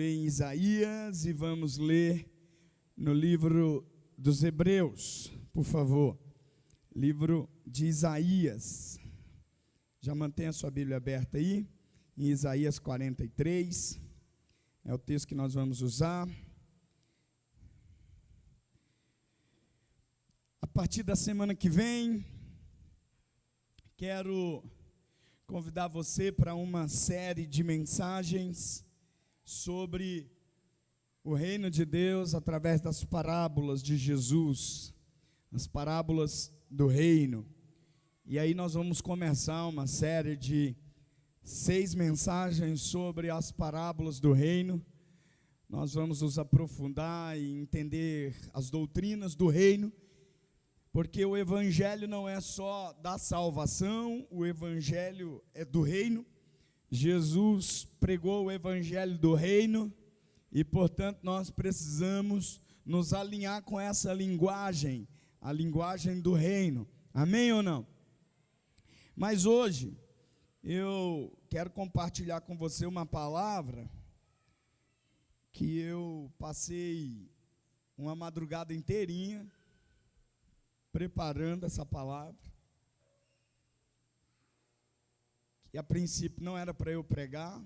Em Isaías e vamos ler no livro dos Hebreus, por favor. Livro de Isaías. Já mantenha a sua Bíblia aberta aí, em Isaías 43. É o texto que nós vamos usar. A partir da semana que vem, quero convidar você para uma série de mensagens sobre o reino de Deus através das parábolas de Jesus, as parábolas do reino. E aí nós vamos começar uma série de 6 mensagens sobre as parábolas do reino. Nós vamos nos aprofundar e entender as doutrinas do reino, porque o evangelho não é só da salvação, o evangelho é do reino. Jesus pregou o evangelho do reino e, portanto, nós precisamos nos alinhar com essa linguagem, a linguagem do reino. Amém ou não? Mas hoje eu quero compartilhar com você uma palavra que eu passei uma madrugada inteirinha preparando essa palavra. E a princípio não era para eu pregar.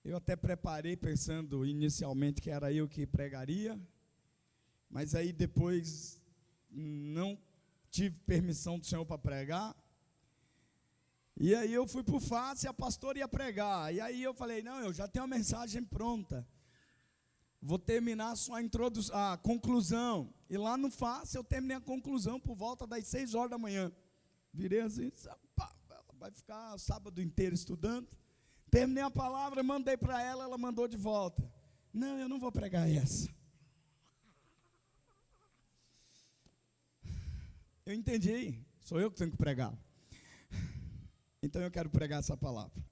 Eu até preparei pensando inicialmente que era eu que pregaria, mas aí depois não tive permissão do Senhor para pregar. E aí eu fui para o FACE e a pastora ia pregar. E aí eu falei, não, eu já tenho a mensagem pronta. Vou terminar só a conclusão. E lá no FACE eu terminei a conclusão por volta das 6 horas da manhã. Virei assim, vai ficar o sábado inteiro estudando. Terminei a palavra, mandei para ela, ela mandou de volta. Não, eu não vou pregar essa. Eu entendi, sou eu que tenho que pregar. Então eu quero pregar essa palavra.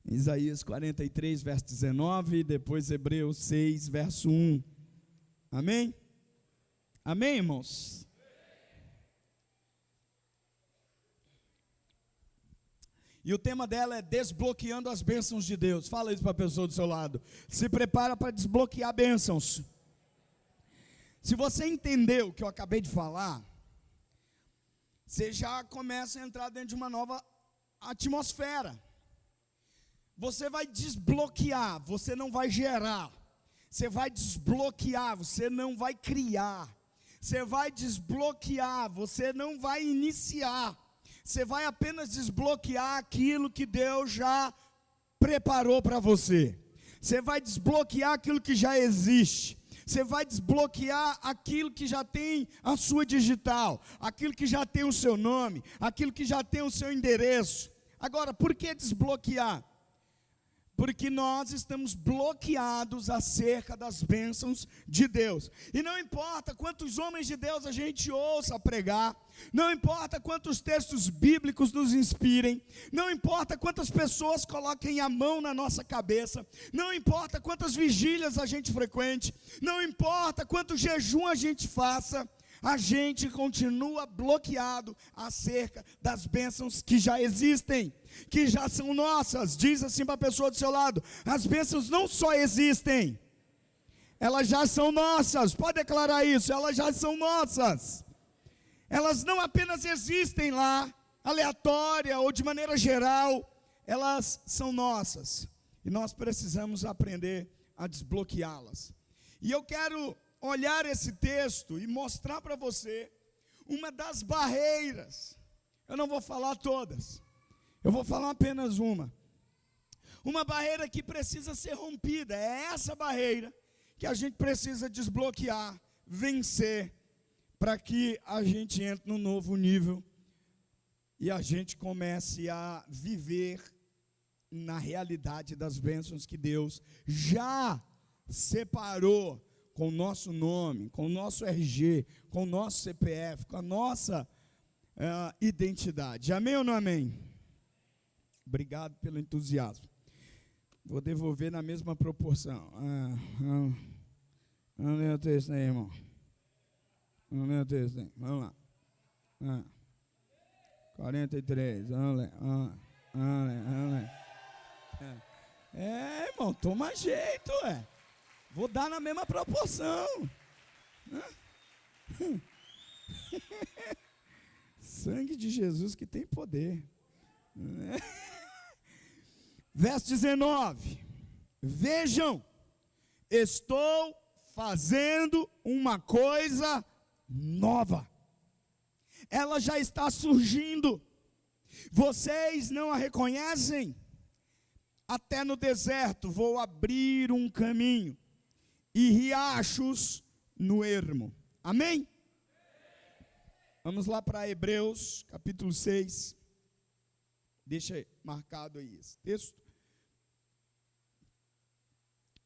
Isaías 43, verso 19, depois Hebreus 6, verso 1. Amém? Amém, irmãos? E o tema dela é desbloqueando as bênçãos de Deus. Fala isso para a pessoa do seu lado. Se prepara para desbloquear bênçãos. Se você entendeu o que eu acabei de falar, você já começa a entrar dentro de uma nova atmosfera. Você vai desbloquear, você não vai gerar. Você vai desbloquear, você não vai criar. Você vai desbloquear, você não vai iniciar. Você vai apenas desbloquear aquilo que Deus já preparou para você. Você vai desbloquear aquilo que já existe. Você vai desbloquear aquilo que já tem a sua digital, aquilo que já tem o seu nome, aquilo que já tem o seu endereço. Agora, por que desbloquear? Porque nós estamos bloqueados acerca das bênçãos de Deus. E não importa quantos homens de Deus a gente ouça pregar, não importa quantos textos bíblicos nos inspirem, não importa quantas pessoas coloquem a mão na nossa cabeça, não importa quantas vigílias a gente frequente, não importa quanto jejum a gente faça, a gente continua bloqueado acerca das bênçãos que já existem, que já são nossas. Diz assim para a pessoa do seu lado: as bênçãos não só existem, elas já são nossas. Pode declarar isso, elas já são nossas. Elas não apenas existem lá, aleatória ou de maneira geral, elas são nossas. E nós precisamos aprender a desbloqueá-las. E eu quero olhar esse texto e mostrar para você uma das barreiras. Eu não vou falar todas, eu vou falar apenas uma barreira que precisa ser rompida. É essa barreira que a gente precisa desbloquear, vencer, para que a gente entre num novo nível e a gente comece a viver na realidade das bênçãos que Deus já separou com o nosso nome, com o nosso RG, com o nosso CPF, com a nossa identidade. Amém ou não amém? Obrigado pelo entusiasmo. Vou devolver na mesma proporção. Vamos ler o texto aí, irmão. Vamos ler o texto aí. Vamos lá. 43. Vamos ler. Irmão, toma jeito, Vou dar na mesma proporção. Sangue de Jesus que tem poder. Verso 19. Vejam, estou fazendo uma coisa nova. Ela já está surgindo. Vocês não a reconhecem? Até no deserto vou abrir um caminho e riachos no ermo. Amém? Vamos lá para Hebreus, capítulo 6. Deixa marcado aí esse texto.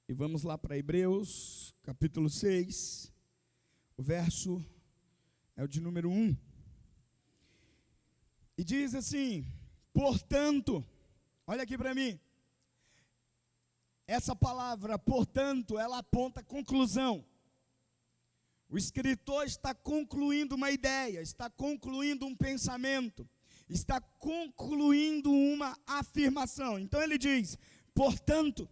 E vamos lá para Hebreus, capítulo 6. O verso é o de número 1. E diz assim: portanto, olha aqui para mim. Essa palavra, portanto, ela aponta conclusão. O escritor está concluindo uma ideia, está concluindo um pensamento, está concluindo uma afirmação. Então ele diz, portanto,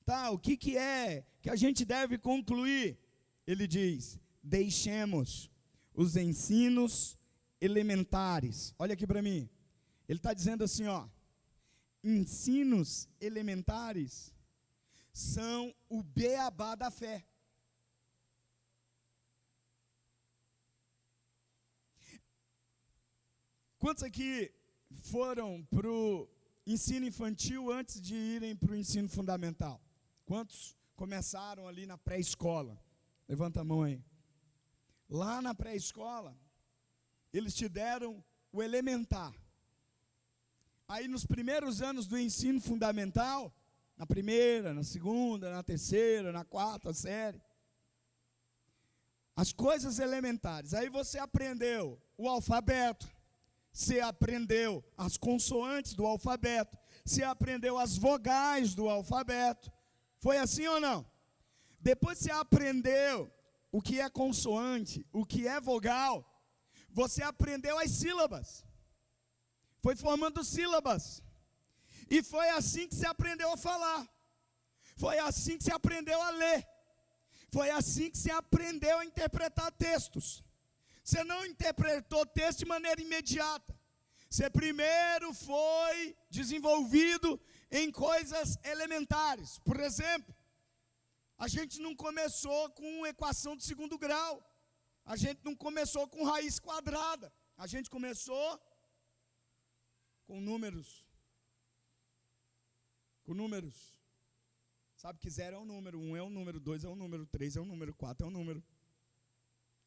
tá, o que é que a gente deve concluir? Ele diz, deixemos os ensinos elementares. Olha aqui para mim, ele está dizendo assim, ensinos elementares são o beabá da fé. Quantos aqui foram para o ensino infantil antes de irem para o ensino fundamental? Quantos começaram ali na pré-escola? Levanta a mão aí. Lá na pré-escola, eles te deram o elementar. Aí nos primeiros anos do ensino fundamental, na primeira, na segunda, na terceira, na quarta série, as coisas elementares. Aí você aprendeu o alfabeto, você aprendeu as consoantes do alfabeto, você aprendeu as vogais do alfabeto. Foi assim ou não? Depois você aprendeu o que é consoante, o que é vogal, você aprendeu as sílabas. Foi formando sílabas. E foi assim que você aprendeu a falar. Foi assim que você aprendeu a ler. Foi assim que você aprendeu a interpretar textos. Você não interpretou texto de maneira imediata. Você primeiro foi desenvolvido em coisas elementares. Por exemplo, a gente não começou com equação de segundo grau. A gente não começou com raiz quadrada. A gente começou com números. Com números. Sabe que 0 é um número, 1 é um número, 2 é um número, 3 é um número, 4 é um número.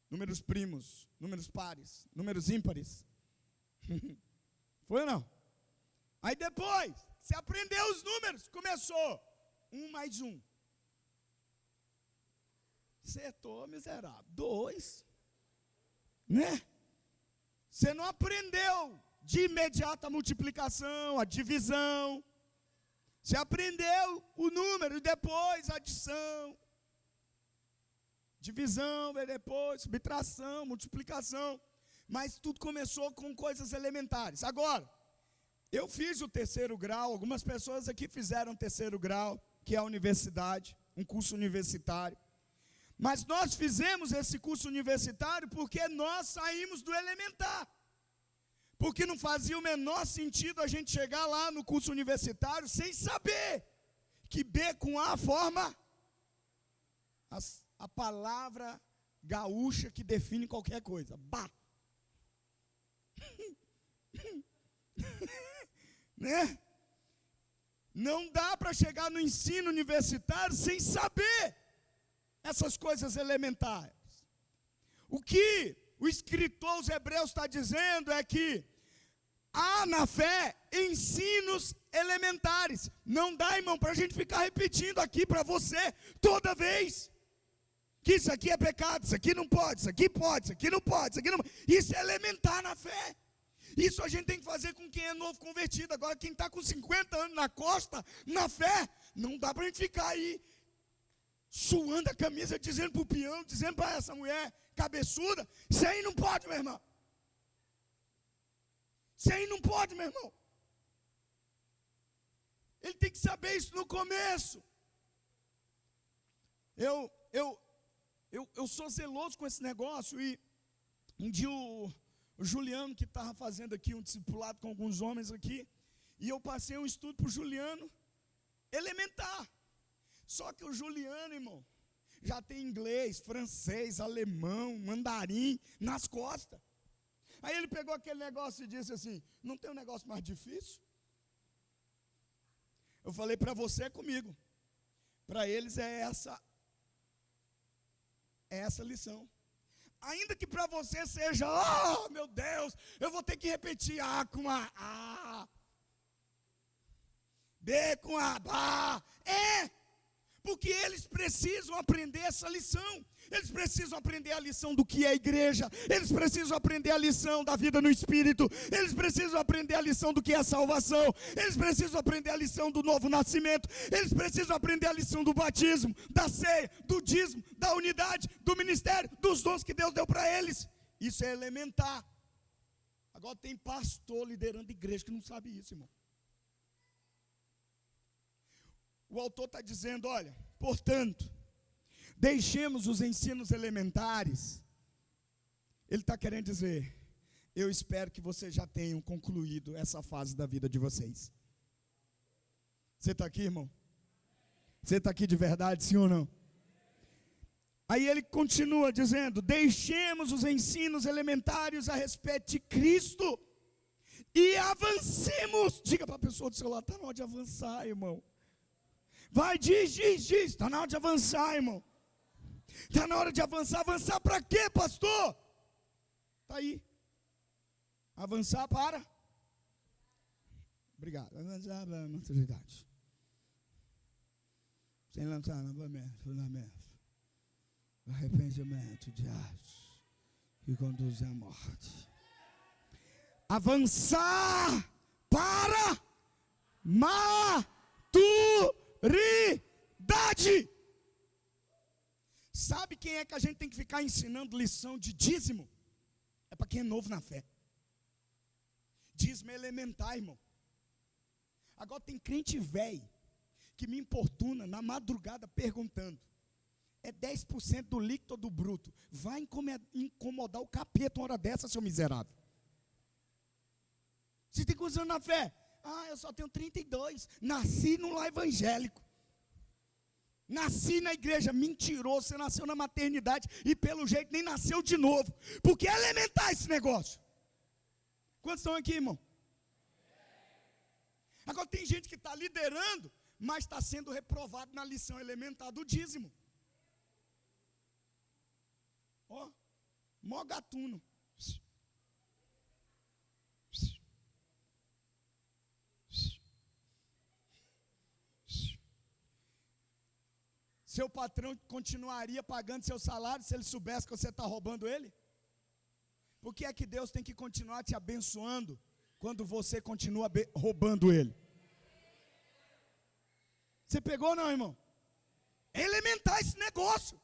Números primos, números pares, números ímpares. Foi ou não? Aí depois, você aprendeu os números, começou. 1 mais 1. Acertou, miserável. 2. Né? Você não aprendeu de imediato a multiplicação, a divisão. Você aprendeu o número e depois a adição. Divisão, veio depois, subtração, multiplicação. Mas tudo começou com coisas elementares. Agora, eu fiz o terceiro grau, algumas pessoas aqui fizeram o terceiro grau, que é a universidade, um curso universitário. Mas nós fizemos esse curso universitário porque nós saímos do elementar. Porque não fazia o menor sentido a gente chegar lá no curso universitário sem saber que B com A forma a palavra gaúcha que define qualquer coisa. Bah. Né? Não dá para chegar no ensino universitário sem saber essas coisas elementares. O que o escritor aos Hebreus está dizendo é que há na fé ensinos elementares. Não dá, irmão, para a gente ficar repetindo aqui para você toda vez que isso aqui é pecado, isso aqui não pode, isso aqui pode, isso aqui não pode, isso aqui não pode. Isso é elementar na fé. Isso a gente tem que fazer com quem é novo convertido. Agora, quem está com 50 anos na costa, na fé, não dá para a gente ficar aí suando a camisa, dizendo para o peão, dizendo para essa mulher cabeçuda, isso aí não pode, meu irmão. Isso aí não pode, meu irmão. Ele tem que saber isso no começo. Eu sou zeloso com esse negócio. E um dia o Juliano, que estava fazendo aqui um discipulado com alguns homens aqui, e eu passei um estudo para o Juliano elementar. Só que o Juliano, irmão, já tem inglês, francês, alemão, mandarim nas costas. Aí ele pegou aquele negócio e disse assim: não tem um negócio mais difícil? Eu falei: para você é comigo, para eles é essa lição. Ainda que para você seja, oh meu Deus, eu vou ter que repetir A com A, B com A, Bá. Porque eles precisam aprender essa lição. Eles precisam aprender a lição do que é igreja. Eles precisam aprender a lição da vida no Espírito. Eles precisam aprender a lição do que é salvação. Eles precisam aprender a lição do novo nascimento. Eles precisam aprender a lição do batismo, da ceia, do dízimo, da unidade, do ministério, dos dons que Deus deu para eles. Isso é elementar. Agora tem pastor liderando igreja que não sabe isso, irmão. O autor está dizendo: olha, portanto, deixemos os ensinos elementares. Ele está querendo dizer: eu espero que vocês já tenham concluído essa fase da vida de vocês. Você está aqui, irmão? Você está aqui de verdade, sim ou não? Aí ele continua dizendo: deixemos os ensinos elementares a respeito de Cristo e avancemos. Diga para a pessoa do seu lado: está na hora de avançar, irmão. Vai, diz, está na hora de avançar, irmão. Está na hora de avançar. Avançar para quê, pastor? Está aí. Avançar para? Obrigado. Avançar para a maturidade. Sem lançar novamente, fundamento. Arrependimento de atos que conduzem à morte. Avançar para maturidade. Sabe quem é que a gente tem que ficar ensinando lição de dízimo? É para quem é novo na fé. Dízimo é elementar, irmão. Agora tem crente velho que me importuna na madrugada perguntando: é 10% do líquido ou do bruto? Vai incomodar o capeta uma hora dessa, seu miserável. Você tem quantos anos na fé? Eu só tenho 32. Nasci num lar evangélico. Nasci na igreja. Mentiroso, você nasceu na maternidade e pelo jeito nem nasceu de novo. Porque é elementar esse negócio. Quantos estão aqui, irmão? Agora tem gente que está liderando, mas está sendo reprovado na lição elementar do dízimo. Mó gatuno. Seu patrão continuaria pagando seu salário se ele soubesse que você está roubando ele? Por que é que Deus tem que continuar te abençoando quando você continua roubando ele? Você pegou, não, irmão? É elementar esse negócio.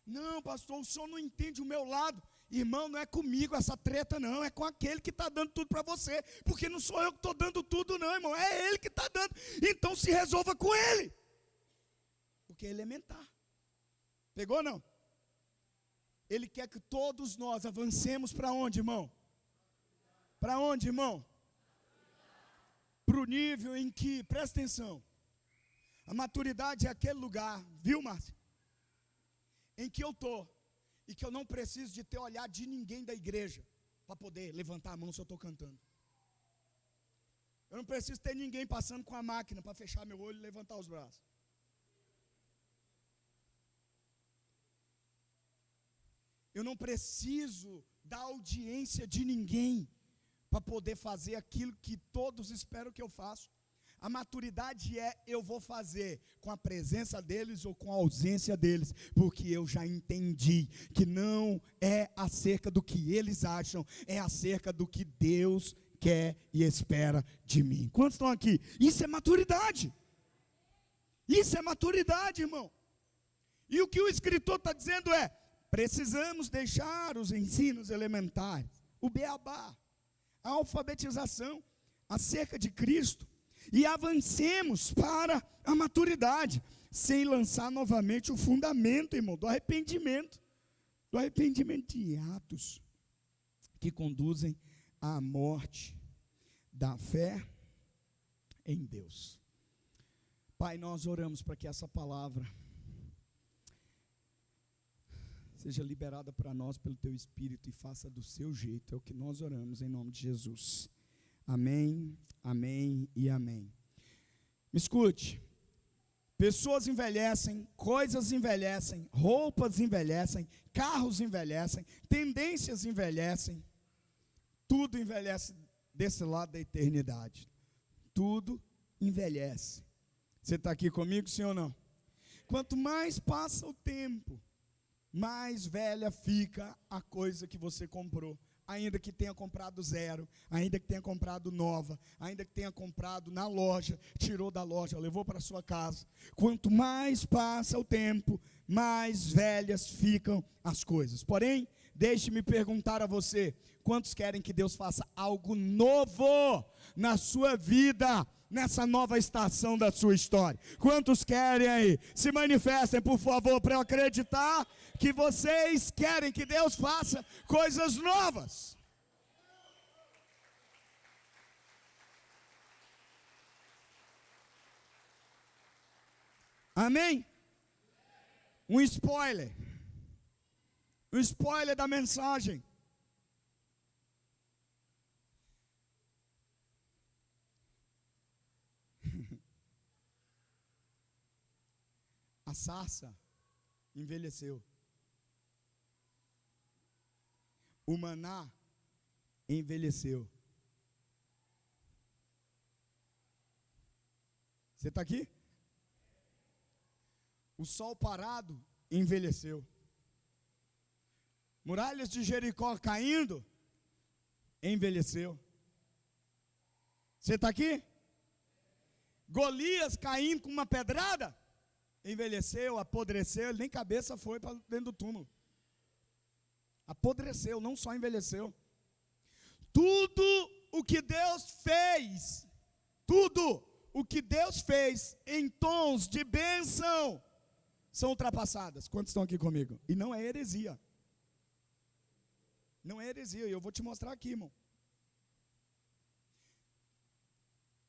Não, pastor, o senhor não entende o meu lado. Irmão, não é comigo essa treta, não. É com aquele que está dando tudo para você. Porque não sou eu que estou dando tudo, não, irmão. É ele que está dando. Então se resolva com ele. Porque é elementar. Pegou, não? Ele quer que todos nós avancemos para onde, irmão? Para onde, irmão? Para o nível em que, presta atenção, a maturidade é aquele lugar, viu, Márcio? Em que eu estou, e que eu não preciso de ter olhar de ninguém da igreja, para poder levantar a mão se eu estou cantando. Eu não preciso ter ninguém passando com a máquina, para fechar meu olho e levantar os braços. Eu não preciso da audiência de ninguém para poder fazer aquilo que todos esperam que eu faça. A maturidade é: eu vou fazer com a presença deles ou com a ausência deles, porque eu já entendi que não é acerca do que eles acham, é acerca do que Deus quer e espera de mim. Quantos estão aqui? Isso é maturidade. Isso é maturidade, irmão. E o que o escritor está dizendo é: precisamos deixar os ensinos elementares, o beabá, a alfabetização acerca de Cristo, e avancemos para a maturidade, sem lançar novamente o fundamento, irmão, do arrependimento de atos que conduzem à morte da fé em Deus. Pai, nós oramos para que essa palavra seja liberada para nós pelo Teu Espírito e faça do seu jeito, é o que nós oramos em nome de Jesus. Amém, amém e amém. Me escute, pessoas envelhecem, coisas envelhecem, roupas envelhecem, carros envelhecem, tendências envelhecem, tudo envelhece desse lado da eternidade, tudo envelhece. Você está aqui comigo, sim ou não? Quanto mais passa o tempo, mais velha fica a coisa que você comprou. Ainda que tenha comprado zero, ainda que tenha comprado nova, ainda que tenha comprado na loja, tirou da loja, levou para sua casa. Quanto mais passa o tempo, mais velhas ficam as coisas. Porém, deixe-me perguntar a você, quantos querem que Deus faça algo novo na sua vida, nessa nova estação da sua história? Quantos querem aí? Se manifestem, por favor, para eu acreditar que vocês querem que Deus faça coisas novas. Amém? Um spoiler da mensagem. A sarça envelheceu. O maná envelheceu. Você está aqui? O sol parado envelheceu. Muralhas de Jericó caindo, envelheceu. Você está aqui? Golias caindo com uma pedrada, envelheceu, apodreceu, ele nem cabeça foi para dentro do túmulo. Apodreceu, não só envelheceu. Tudo o que Deus fez, tudo o que Deus fez em tons de bênção, são ultrapassadas. Quantos estão aqui comigo? E não é heresia. Não é heresia, e eu vou te mostrar aqui, irmão.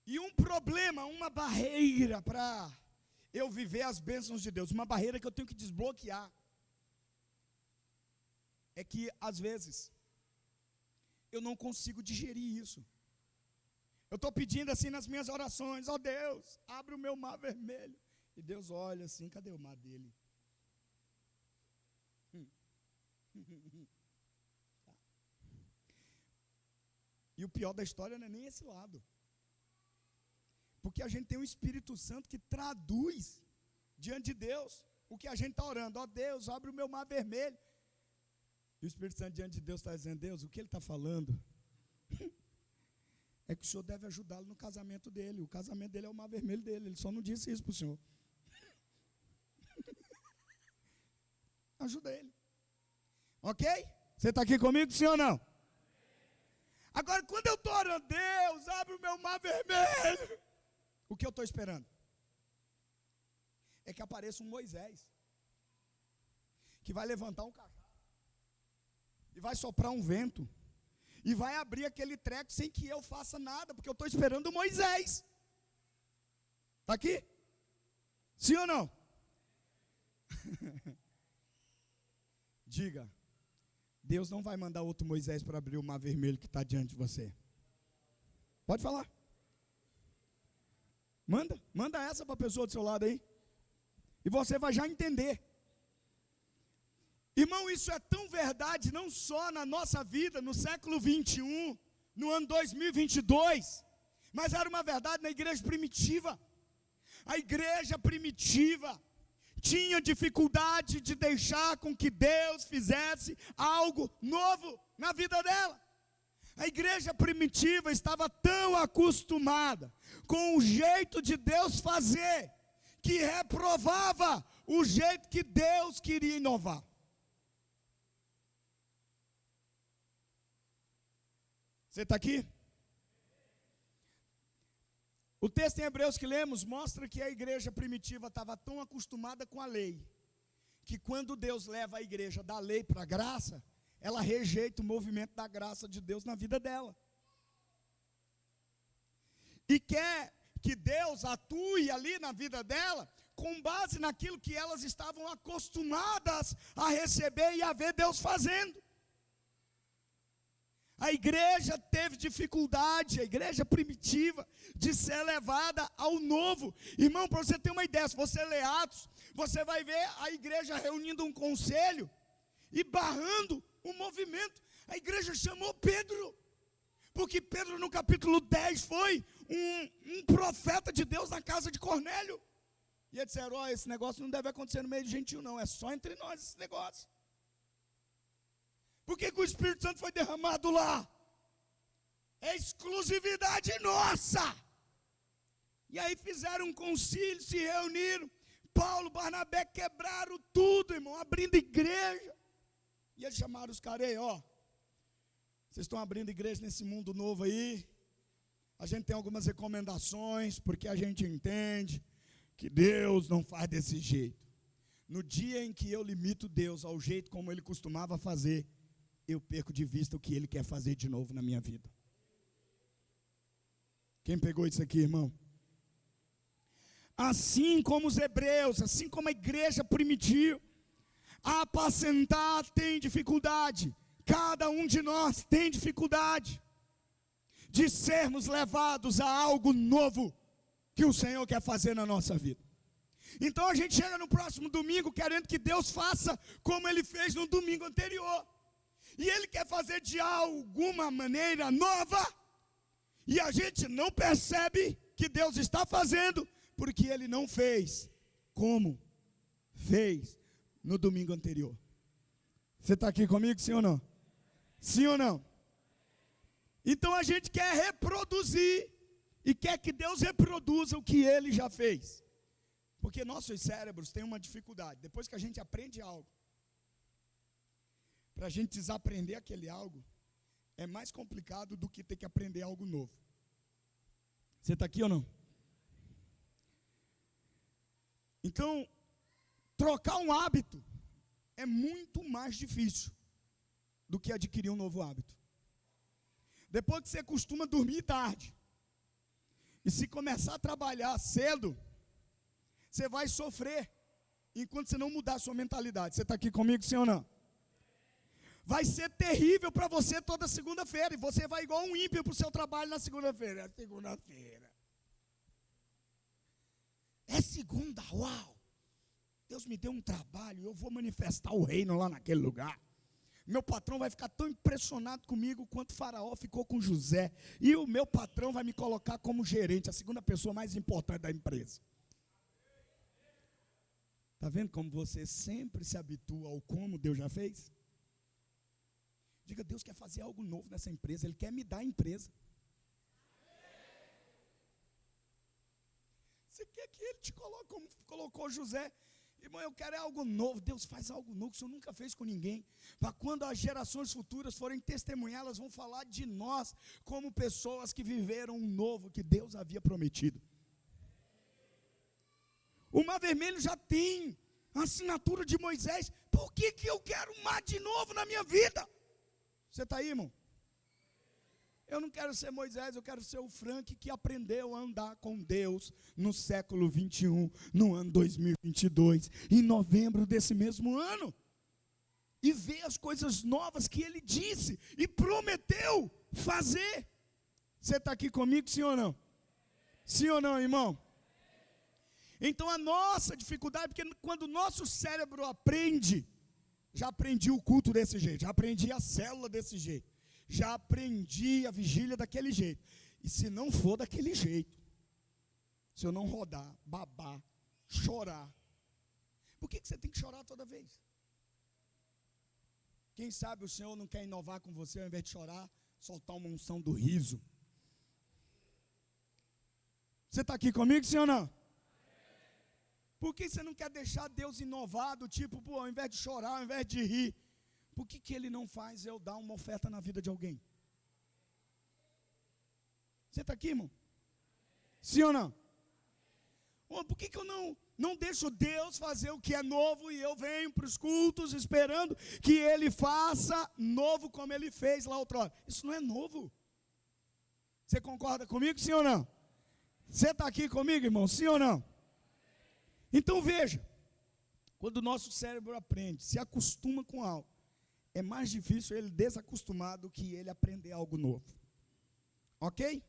E um problema, uma barreira para eu viver as bênçãos de Deus, uma barreira que eu tenho que desbloquear, é que às vezes eu não consigo digerir isso. Eu estou pedindo assim nas minhas orações: ó Deus, abre o meu mar vermelho. E Deus olha assim: cadê o mar dele? E o pior da história não é nem esse lado. Porque a gente tem um Espírito Santo que traduz diante de Deus o que a gente está orando. Ó Deus, abre o meu mar vermelho. E o Espírito Santo diante de Deus está dizendo: Deus, o que ele está falando é que o Senhor deve ajudá-lo no casamento dele. O casamento dele é o mar vermelho dele. Ele só não disse isso para o Senhor. Ajuda ele. Ok? Você está aqui comigo, sim ou não? Agora, quando eu estou orando: Deus, abre o meu mar vermelho, o que eu estou esperando? É que apareça um Moisés, que vai levantar um cajado, e vai soprar um vento, e vai abrir aquele treco sem que eu faça nada, porque eu estou esperando o Moisés. Está aqui? Sim ou não? Diga: Deus não vai mandar outro Moisés para abrir o mar vermelho que está diante de você. Pode falar. Manda essa para a pessoa do seu lado aí. E você vai já entender. Irmão, isso é tão verdade, não só na nossa vida, no século 21, no ano 2022, mas era uma verdade na igreja primitiva. A igreja primitiva tinha dificuldade de deixar com que Deus fizesse algo novo na vida dela. A igreja primitiva estava tão acostumada com o jeito de Deus fazer, que reprovava o jeito que Deus queria inovar. Você está aqui? O texto em Hebreus que lemos mostra que a igreja primitiva estava tão acostumada com a lei, que quando Deus leva a igreja da lei para a graça, ela rejeita o movimento da graça de Deus na vida dela. E quer que Deus atue ali na vida dela, com base naquilo que elas estavam acostumadas a receber e a ver Deus fazendo. A igreja teve dificuldade, a igreja primitiva, de ser levada ao novo. Irmão, para você ter uma ideia, se você ler Atos, você vai ver a igreja reunindo um conselho e barrando o movimento. A igreja chamou Pedro, porque Pedro no capítulo 10 foi um profeta de Deus na casa de Cornélio. E eles disseram, esse negócio não deve acontecer no meio de gentil não, é só entre nós esse negócio. Por que o Espírito Santo foi derramado lá? É exclusividade nossa. E aí fizeram um concílio, se reuniram. Paulo, Barnabé quebraram tudo, irmão, abrindo igreja. E eles chamaram os caras aí, vocês estão abrindo igreja nesse mundo novo aí. A gente tem algumas recomendações, porque a gente entende que Deus não faz desse jeito. No dia em que eu limito Deus ao jeito como Ele costumava fazer, eu perco de vista o que Ele quer fazer de novo na minha vida. Quem pegou isso aqui, irmão? Assim como os hebreus, assim como a igreja primitiva, apacentar tem dificuldade. Cada um de nós tem dificuldade de sermos levados a algo novo que o Senhor quer fazer na nossa vida. Então a gente chega no próximo domingo querendo que Deus faça como Ele fez no domingo anterior. E Ele quer fazer de alguma maneira nova, e a gente não percebe que Deus está fazendo, porque Ele não fez como fez no domingo anterior. Você está aqui comigo, sim ou não? Sim ou não? Então a gente quer reproduzir, e quer que Deus reproduza o que Ele já fez. Porque nossos cérebros têm uma dificuldade, depois que a gente aprende algo, para a gente desaprender aquele algo, é mais complicado do que ter que aprender algo novo. Você está aqui ou não? Então, trocar um hábito é muito mais difícil do que adquirir um novo hábito. Depois que você costuma dormir tarde, e se começar a trabalhar cedo, você vai sofrer, enquanto você não mudar a sua mentalidade. Você está aqui comigo, sim ou não? Vai ser terrível para você toda segunda-feira, e você vai igual um ímpio para o seu trabalho na segunda-feira. É segunda-feira. É segunda, uau! Deus me deu um trabalho, eu vou manifestar o reino lá naquele lugar. Meu patrão vai ficar tão impressionado comigo quanto Faraó ficou com José. E o meu patrão vai me colocar como gerente, a segunda pessoa mais importante da empresa. Está vendo como você sempre se habitua ao como Deus já fez? Diga, Deus quer fazer algo novo nessa empresa, Ele quer me dar a empresa. Você quer que Ele te coloque como colocou José? Irmão, eu quero algo novo. Deus faz algo novo que o Senhor nunca fez com ninguém. Para quando as gerações futuras forem testemunhar, elas vão falar de nós como pessoas que viveram um novo que Deus havia prometido. O Mar Vermelho já tem a assinatura de Moisés. Por que eu quero um mar de novo na minha vida? Você está aí, irmão? Eu não quero ser Moisés, eu quero ser o Frank que aprendeu a andar com Deus no século 21, no ano 2022, em novembro desse mesmo ano. E ver as coisas novas que Ele disse e prometeu fazer. Você está aqui comigo, sim ou não? Sim ou não, irmão? Então a nossa dificuldade, porque quando o nosso cérebro aprende, já aprendi o culto desse jeito, já aprendi a célula desse jeito, já aprendi a vigília daquele jeito. E se não for daquele jeito, se eu não rodar, babar, chorar, por que você tem que chorar toda vez? Quem sabe o Senhor não quer inovar com você, ao invés de chorar, soltar uma unção do riso. Você está aqui comigo, sim ou não? Por que você não quer deixar Deus inovar do tipo, ao invés de chorar, ao invés de rir? Por que Ele não faz eu dar uma oferta na vida de alguém? Você está aqui, irmão? Sim ou não? Por que eu não deixo Deus fazer o que é novo e eu venho para os cultos esperando que Ele faça novo como Ele fez lá outrora? Isso não é novo. Você concorda comigo, sim ou não? Você está aqui comigo, irmão, sim ou não? Então veja, quando o nosso cérebro aprende, se acostuma com algo, é mais difícil ele desacostumar do que ele aprender algo novo. Ok?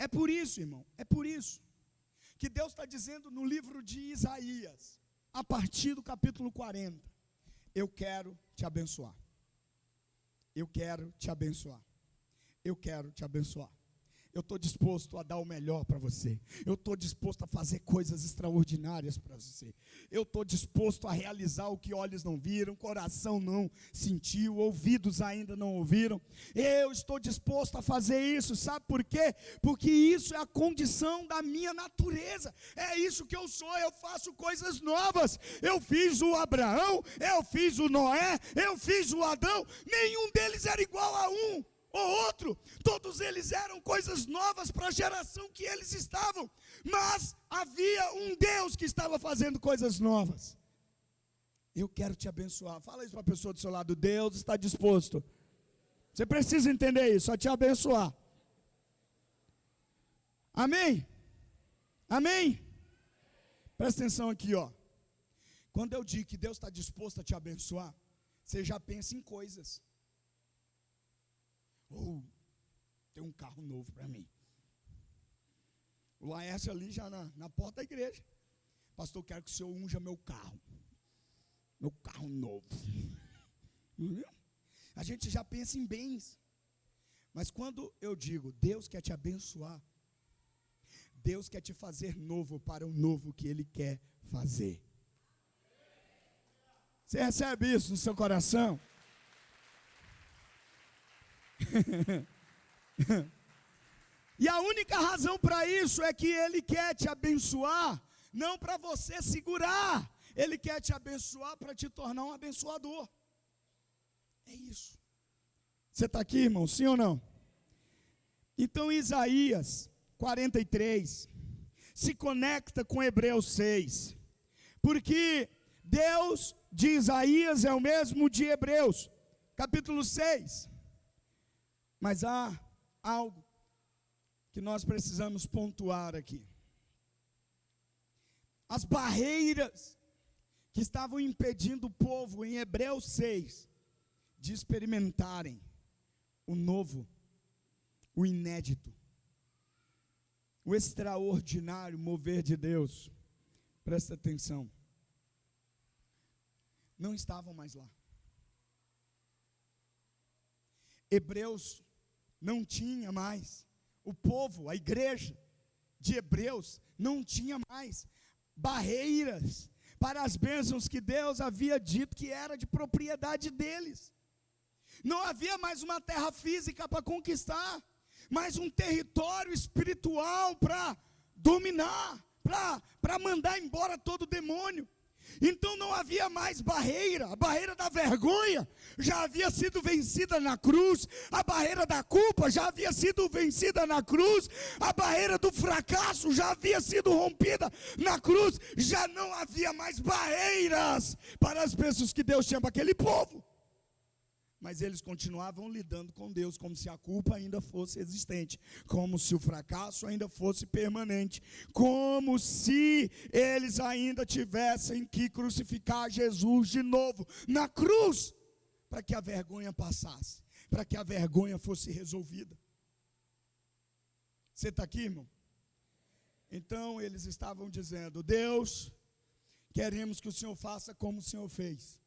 É por isso, irmão, é por isso que Deus está dizendo no livro de Isaías, a partir do capítulo 40, eu quero te abençoar. Eu quero te abençoar. Eu quero te abençoar. Eu estou disposto a dar o melhor para você. Eu estou disposto a fazer coisas extraordinárias para você. Eu estou disposto a realizar o que olhos não viram, coração não sentiu, ouvidos ainda não ouviram. Eu estou disposto a fazer isso, sabe por quê? Porque isso é a condição da minha natureza. É isso que eu sou, eu faço coisas novas. Eu fiz o Abraão, eu fiz o Noé, eu fiz o Adão. Nenhum deles era igual a um ou outro, todos eles eram coisas novas para a geração que eles estavam, mas havia um Deus que estava fazendo coisas novas. Eu quero te abençoar. Fala isso para a pessoa do seu lado. Deus está disposto, você precisa entender isso, a te abençoar. Amém? Amém? Presta atenção aqui, ó. Quando eu digo que Deus está disposto a te abençoar, você já pensa em coisas. Tem um carro novo para mim. O Laércio ali já na porta da igreja. Pastor, quero que o senhor unja meu carro. Meu carro novo. A gente já pensa em bens. Mas quando eu digo, Deus quer te abençoar, Deus quer te fazer novo para o novo que Ele quer fazer. Você recebe isso no seu coração? E a única razão para isso é que Ele quer te abençoar, não para você segurar. Ele quer te abençoar para te tornar um abençoador. É isso. Você está aqui, irmão? Sim ou não? Então Isaías 43 se conecta com Hebreus 6, porque Deus de Isaías é o mesmo de Hebreus, capítulo 6. Mas há algo que nós precisamos pontuar aqui. As barreiras que estavam impedindo o povo em Hebreus 6 de experimentarem o novo, o inédito, o extraordinário mover de Deus. Presta atenção. Não estavam mais lá. Hebreus não tinha mais, o povo, a igreja de Hebreus não tinha mais barreiras para as bênçãos que Deus havia dito que era de propriedade deles. Não havia mais uma terra física para conquistar, mas um território espiritual para dominar, para mandar embora todo demônio. Então não havia mais barreira, a barreira da vergonha já havia sido vencida na cruz, a barreira da culpa já havia sido vencida na cruz, a barreira do fracasso já havia sido rompida na cruz, já não havia mais barreiras para as bênçãos que Deus tinha para aquele povo. Mas eles continuavam lidando com Deus como se a culpa ainda fosse existente, como se o fracasso ainda fosse permanente, como se eles ainda tivessem que crucificar Jesus de novo na cruz, para que a vergonha passasse, para que a vergonha fosse resolvida. Você está aqui, irmão? Então eles estavam dizendo: Deus, queremos que o Senhor faça como o Senhor fez.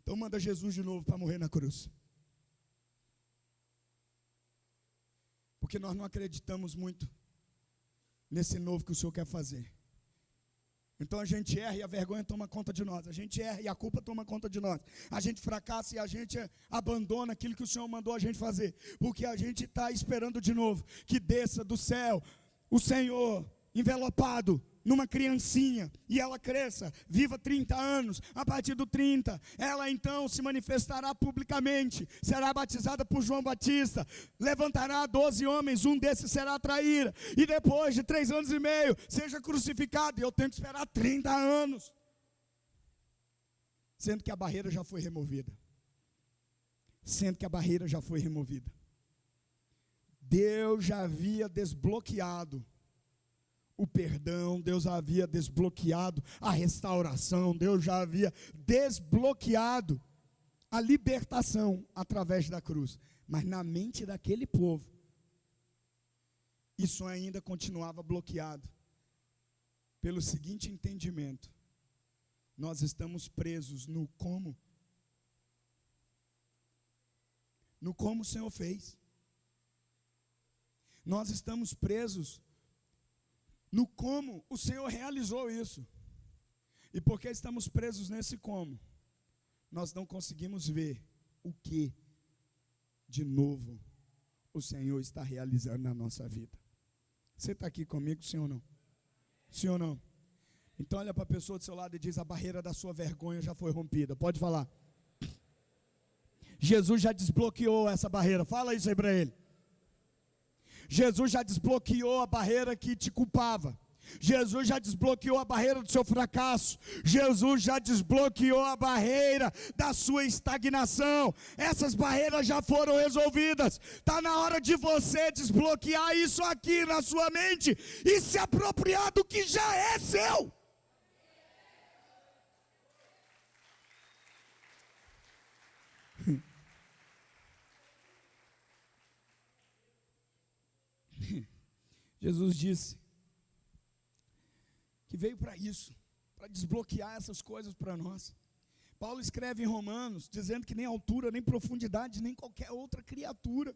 Então manda Jesus de novo para morrer na cruz. Porque nós não acreditamos muito nesse novo que o Senhor quer fazer. Então a gente erra e a vergonha toma conta de nós. A gente erra e a culpa toma conta de nós. A gente fracassa e a gente abandona aquilo que o Senhor mandou a gente fazer. Porque a gente está esperando de novo que desça do céu o Senhor envelopado numa criancinha, e ela cresça, viva 30 anos, a partir do 30, ela então se manifestará publicamente, será batizada por João Batista, levantará 12 homens, um desses será traíra, e depois de 3 anos e meio, seja crucificado, e eu tenho que esperar 30 anos, sendo que a barreira já foi removida, Deus já havia desbloqueado o perdão, Deus havia desbloqueado a restauração, Deus já havia desbloqueado a libertação através da cruz. Mas na mente daquele povo, isso ainda continuava bloqueado pelo seguinte entendimento: nós estamos presos no como o Senhor fez. Nós estamos presos no como o Senhor realizou isso. E porque estamos presos nesse como, nós não conseguimos ver o que de novo o Senhor está realizando na nossa vida. Você está aqui comigo, sim ou não? Sim ou não? Então olha para a pessoa do seu lado e diz: a barreira da sua vergonha já foi rompida. Pode falar. Jesus já desbloqueou essa barreira. Fala isso aí para ele. Jesus já desbloqueou a barreira que te culpava. Jesus já desbloqueou a barreira do seu fracasso. Jesus já desbloqueou a barreira da sua estagnação. Essas barreiras já foram resolvidas. Está na hora de você desbloquear isso aqui na sua mente e se apropriar do que já é seu. Jesus disse que veio para isso, para desbloquear essas coisas para nós. Paulo escreve em Romanos, dizendo que nem altura, nem profundidade, nem qualquer outra criatura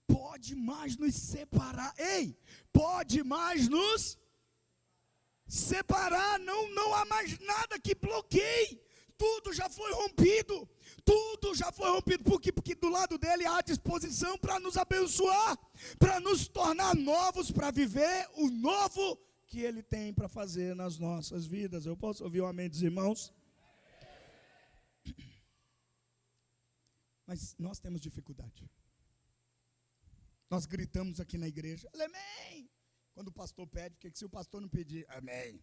pode mais nos separar. Pode mais nos separar, não há mais nada que bloqueie. Tudo já foi rompido. Por quê? Porque do lado dele há disposição para nos abençoar, para nos tornar novos, para viver o novo que ele tem para fazer nas nossas vidas. Eu posso ouvir o amém dos irmãos? Mas nós temos dificuldade. Nós gritamos aqui na igreja, amém. Quando o pastor pede, porque se o pastor não pedir, amém.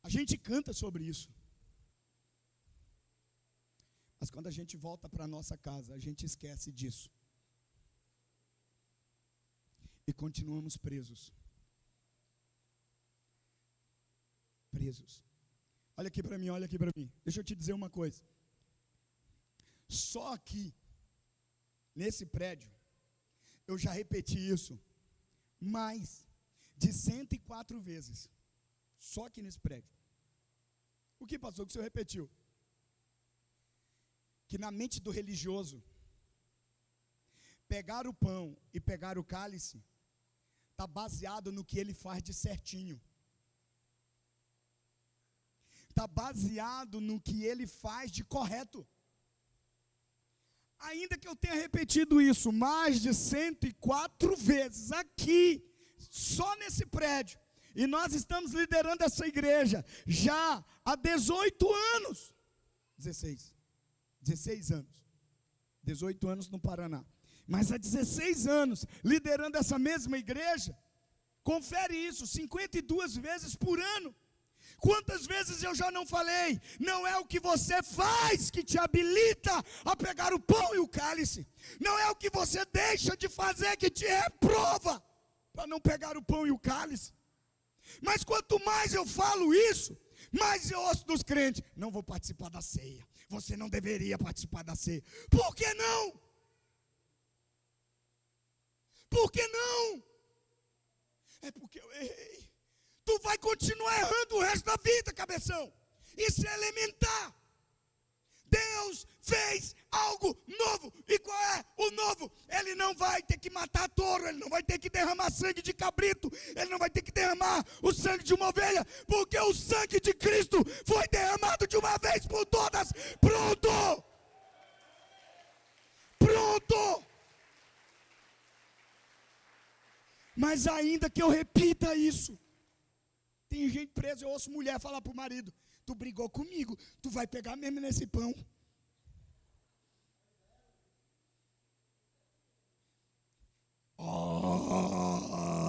A gente canta sobre isso. Mas quando a gente volta para a nossa casa, a gente esquece disso. E continuamos presos. Olha aqui para mim. Deixa eu te dizer uma coisa. Só aqui, nesse prédio, eu já repeti isso mais de 104 vezes. Só aqui nesse prédio. O que passou que o senhor repetiu? Que na mente do religioso, pegar o pão e pegar o cálice, está baseado no que ele faz de certinho. Está baseado no que ele faz de correto. Ainda que eu tenha repetido isso mais de 104 vezes aqui, só nesse prédio, e nós estamos liderando essa igreja já há 18 anos. 16 anos. 18 anos no Paraná. Mas há 16 anos liderando essa mesma igreja. Confere isso, 52 vezes por ano. Quantas vezes eu já não falei? Não é o que você faz que te habilita a pegar o pão e o cálice. Não é o que você deixa de fazer que te reprova para não pegar o pão e o cálice. Mas quanto mais eu falo isso, mais eu ouço dos crentes: não vou participar da ceia. Você não deveria participar da ceia. Por que não? Por que não? É porque eu errei. Tu vai continuar errando o resto da vida, cabeção. Isso é elementar. Deus fez algo novo. E qual é o novo? Ele não vai ter que matar touro, ele não vai ter que derramar sangue de cabrito, ele não vai ter que derramar o sangue de uma ovelha, porque o sangue de Cristo foi derramado de uma vez por todas. Pronto! mas ainda que eu repita isso. Tem gente presa, eu ouço mulher falar para o marido: tu brigou comigo, tu vai pegar mesmo nesse pão.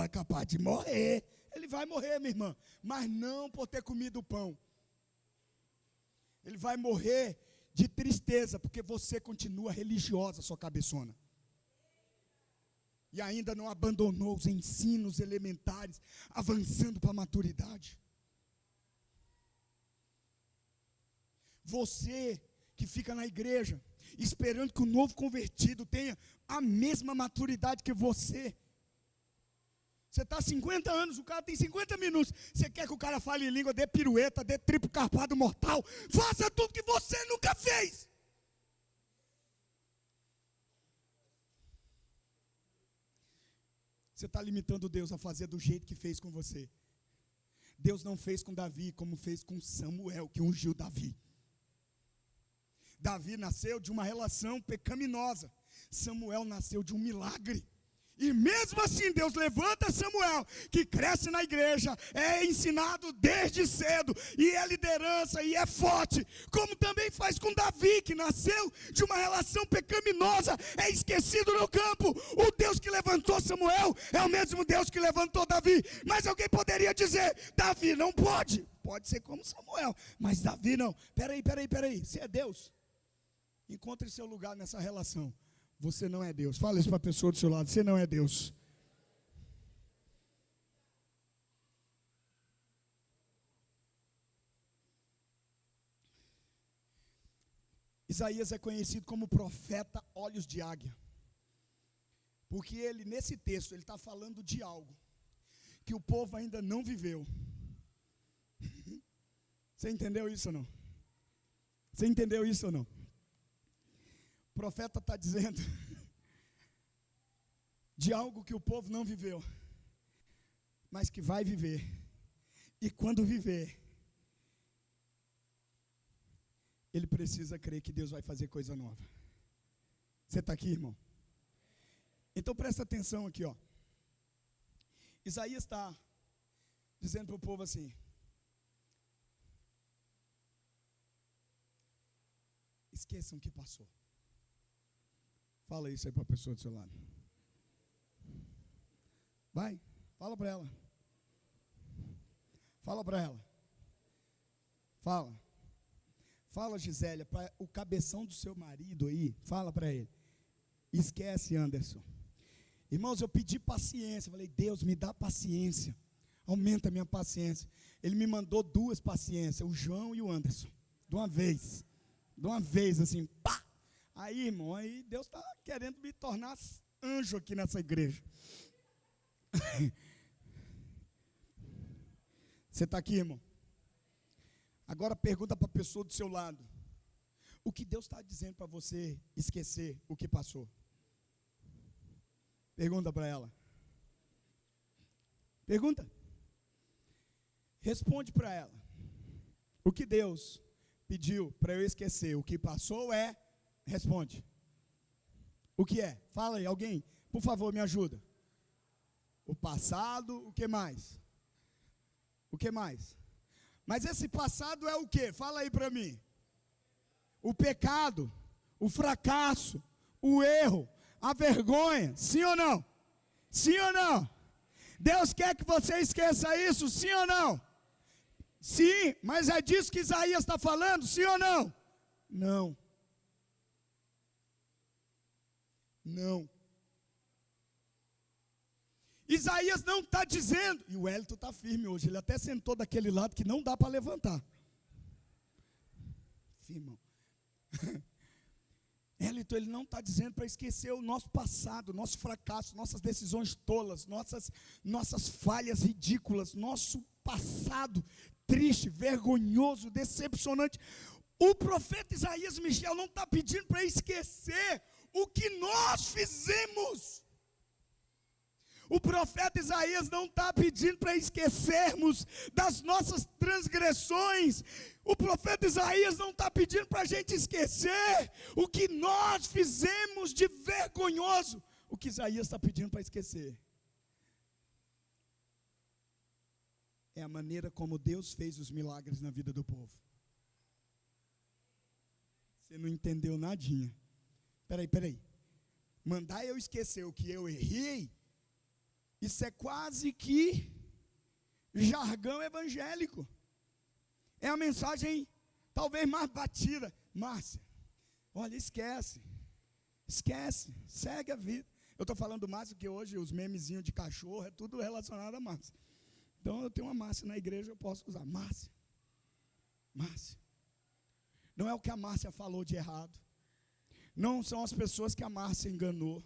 É capaz de morrer. Ele vai morrer, minha irmã, mas não por ter comido o pão. Ele vai morrer de tristeza, porque você continua religiosa, sua cabeçona. E ainda não abandonou os ensinos elementares, avançando para a maturidade. Você que fica na igreja, esperando que o novo convertido tenha a mesma maturidade que você. Você está há 50 anos, o cara tem 50 minutos. Você quer que o cara fale em língua, dê pirueta, dê triplo carpado mortal, faça tudo que você nunca fez. Você está limitando Deus a fazer do jeito que fez com você. Deus não fez com Davi como fez com Samuel, que ungiu Davi. Davi nasceu de uma relação pecaminosa. Samuel nasceu de um milagre. E mesmo assim Deus levanta Samuel, que cresce na igreja, é ensinado desde cedo, e é liderança, e é forte, como também faz com Davi, que nasceu de uma relação pecaminosa, é esquecido no campo. O Deus que levantou Samuel é o mesmo Deus que levantou Davi. Mas alguém poderia dizer: Davi não pode. Pode ser como Samuel, mas Davi não. Peraí, você é Deus? Encontre seu lugar nessa relação. Você não é Deus. Fala isso para a pessoa do seu lado: você não é Deus. Isaías é conhecido como profeta olhos de águia, porque ele, nesse texto, ele está falando de algo que o povo ainda não viveu. Você entendeu isso ou não? Você entendeu isso ou não? O profeta está dizendo de algo que o povo não viveu, mas que vai viver. E quando viver, ele precisa crer que Deus vai fazer coisa nova. Você está aqui, irmão? Então presta atenção aqui, ó. Isaías está dizendo para o povo assim: esqueçam o que passou. Fala isso aí para a pessoa do seu lado. Vai, fala para ela. Fala para ela. Fala. Fala, Gisélia, para o cabeção do seu marido aí. Fala para ele. Esquece, Anderson. Irmãos, eu pedi paciência. Falei: Deus, me dá paciência. Aumenta a minha paciência. Ele me mandou 2 paciências, o João e o Anderson. De uma vez. De uma vez, assim, pá. Aí, irmão, aí Deus está querendo me tornar anjo aqui nessa igreja. Você está aqui, irmão? Agora pergunta para a pessoa do seu lado: o que Deus está dizendo para você esquecer o que passou? Pergunta para ela. Pergunta. Responde para ela. O que Deus pediu para eu esquecer o que passou é... Responde. O que é? Fala aí, alguém, por favor, me ajuda. O passado, o que mais? O que mais? Mas esse passado é o que? Fala aí para mim. O pecado, o fracasso, o erro, a vergonha, sim ou não? Sim ou não? Deus quer que você esqueça isso, sim ou não? Sim, mas é disso que Isaías está falando, sim ou não? Não. Não. Isaías não está dizendo, e o Hélito está firme hoje, ele até sentou daquele lado que não dá para levantar. Firmão. Hélito, ele não está dizendo para esquecer o nosso passado, nosso fracasso, nossas decisões tolas, nossas falhas ridículas, nosso passado triste, vergonhoso, decepcionante. O profeta Isaías Michel não está pedindo para esquecer o que nós fizemos. O profeta Isaías não está pedindo para esquecermos das nossas transgressões. O profeta Isaías não está pedindo para a gente esquecer o que nós fizemos de vergonhoso. O que Isaías está pedindo para esquecer é a maneira como Deus fez os milagres na vida do povo. Você não entendeu nadinha. Peraí. Mandar eu esquecer o que eu errei, isso é quase que jargão evangélico. É a mensagem talvez mais batida. Márcia, olha, esquece, segue a vida. Eu estou falando Márcia porque hoje os memezinhos de cachorro é tudo relacionado a Márcia. Então eu tenho uma Márcia na igreja, eu posso usar. Márcia. Não é o que a Márcia falou de errado. Não são as pessoas que a Márcia enganou.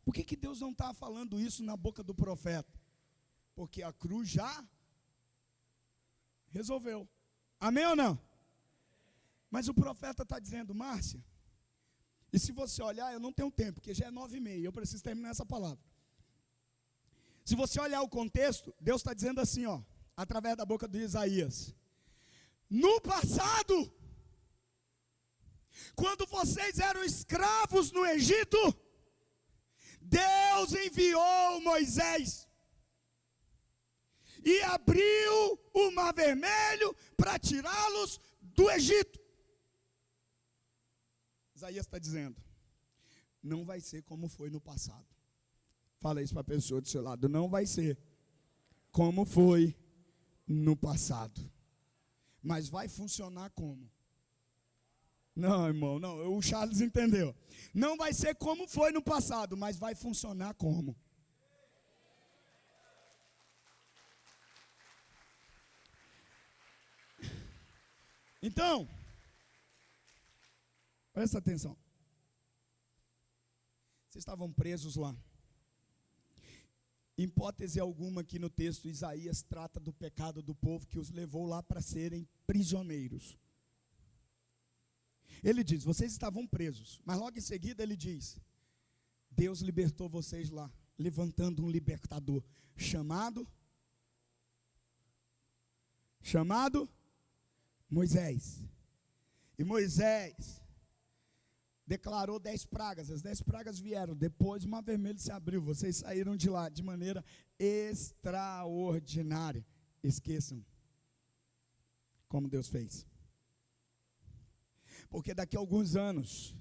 Por que Deus não está falando isso na boca do profeta? Porque a cruz já resolveu. Amém ou não? Mas o profeta está dizendo, Márcia, e se você olhar, eu não tenho tempo, porque já é 9h30, eu preciso terminar essa palavra. Se você olhar o contexto, Deus está dizendo assim, ó, através da boca de Isaías: no passado, quando vocês eram escravos no Egito, Deus enviou Moisés e abriu o Mar Vermelho para tirá-los do Egito. Isaías está dizendo, não vai ser como foi no passado. Fala isso para a pessoa do seu lado, não vai ser como foi no passado. Mas vai funcionar como? Não, irmão, não, o Charles entendeu. Não vai ser como foi no passado, mas vai funcionar como? Então, presta atenção. Vocês estavam presos lá. Em hipótese alguma, aqui no texto, Isaías trata do pecado do povo que os levou lá para serem prisioneiros. Ele diz, vocês estavam presos, mas logo em seguida ele diz, Deus libertou vocês lá, levantando um libertador, chamado Moisés. E Moisés declarou 10 pragas, as 10 pragas vieram, depois o Mar Vermelho se abriu, vocês saíram de lá de maneira extraordinária. Esqueçam como Deus fez. Porque daqui a alguns anos,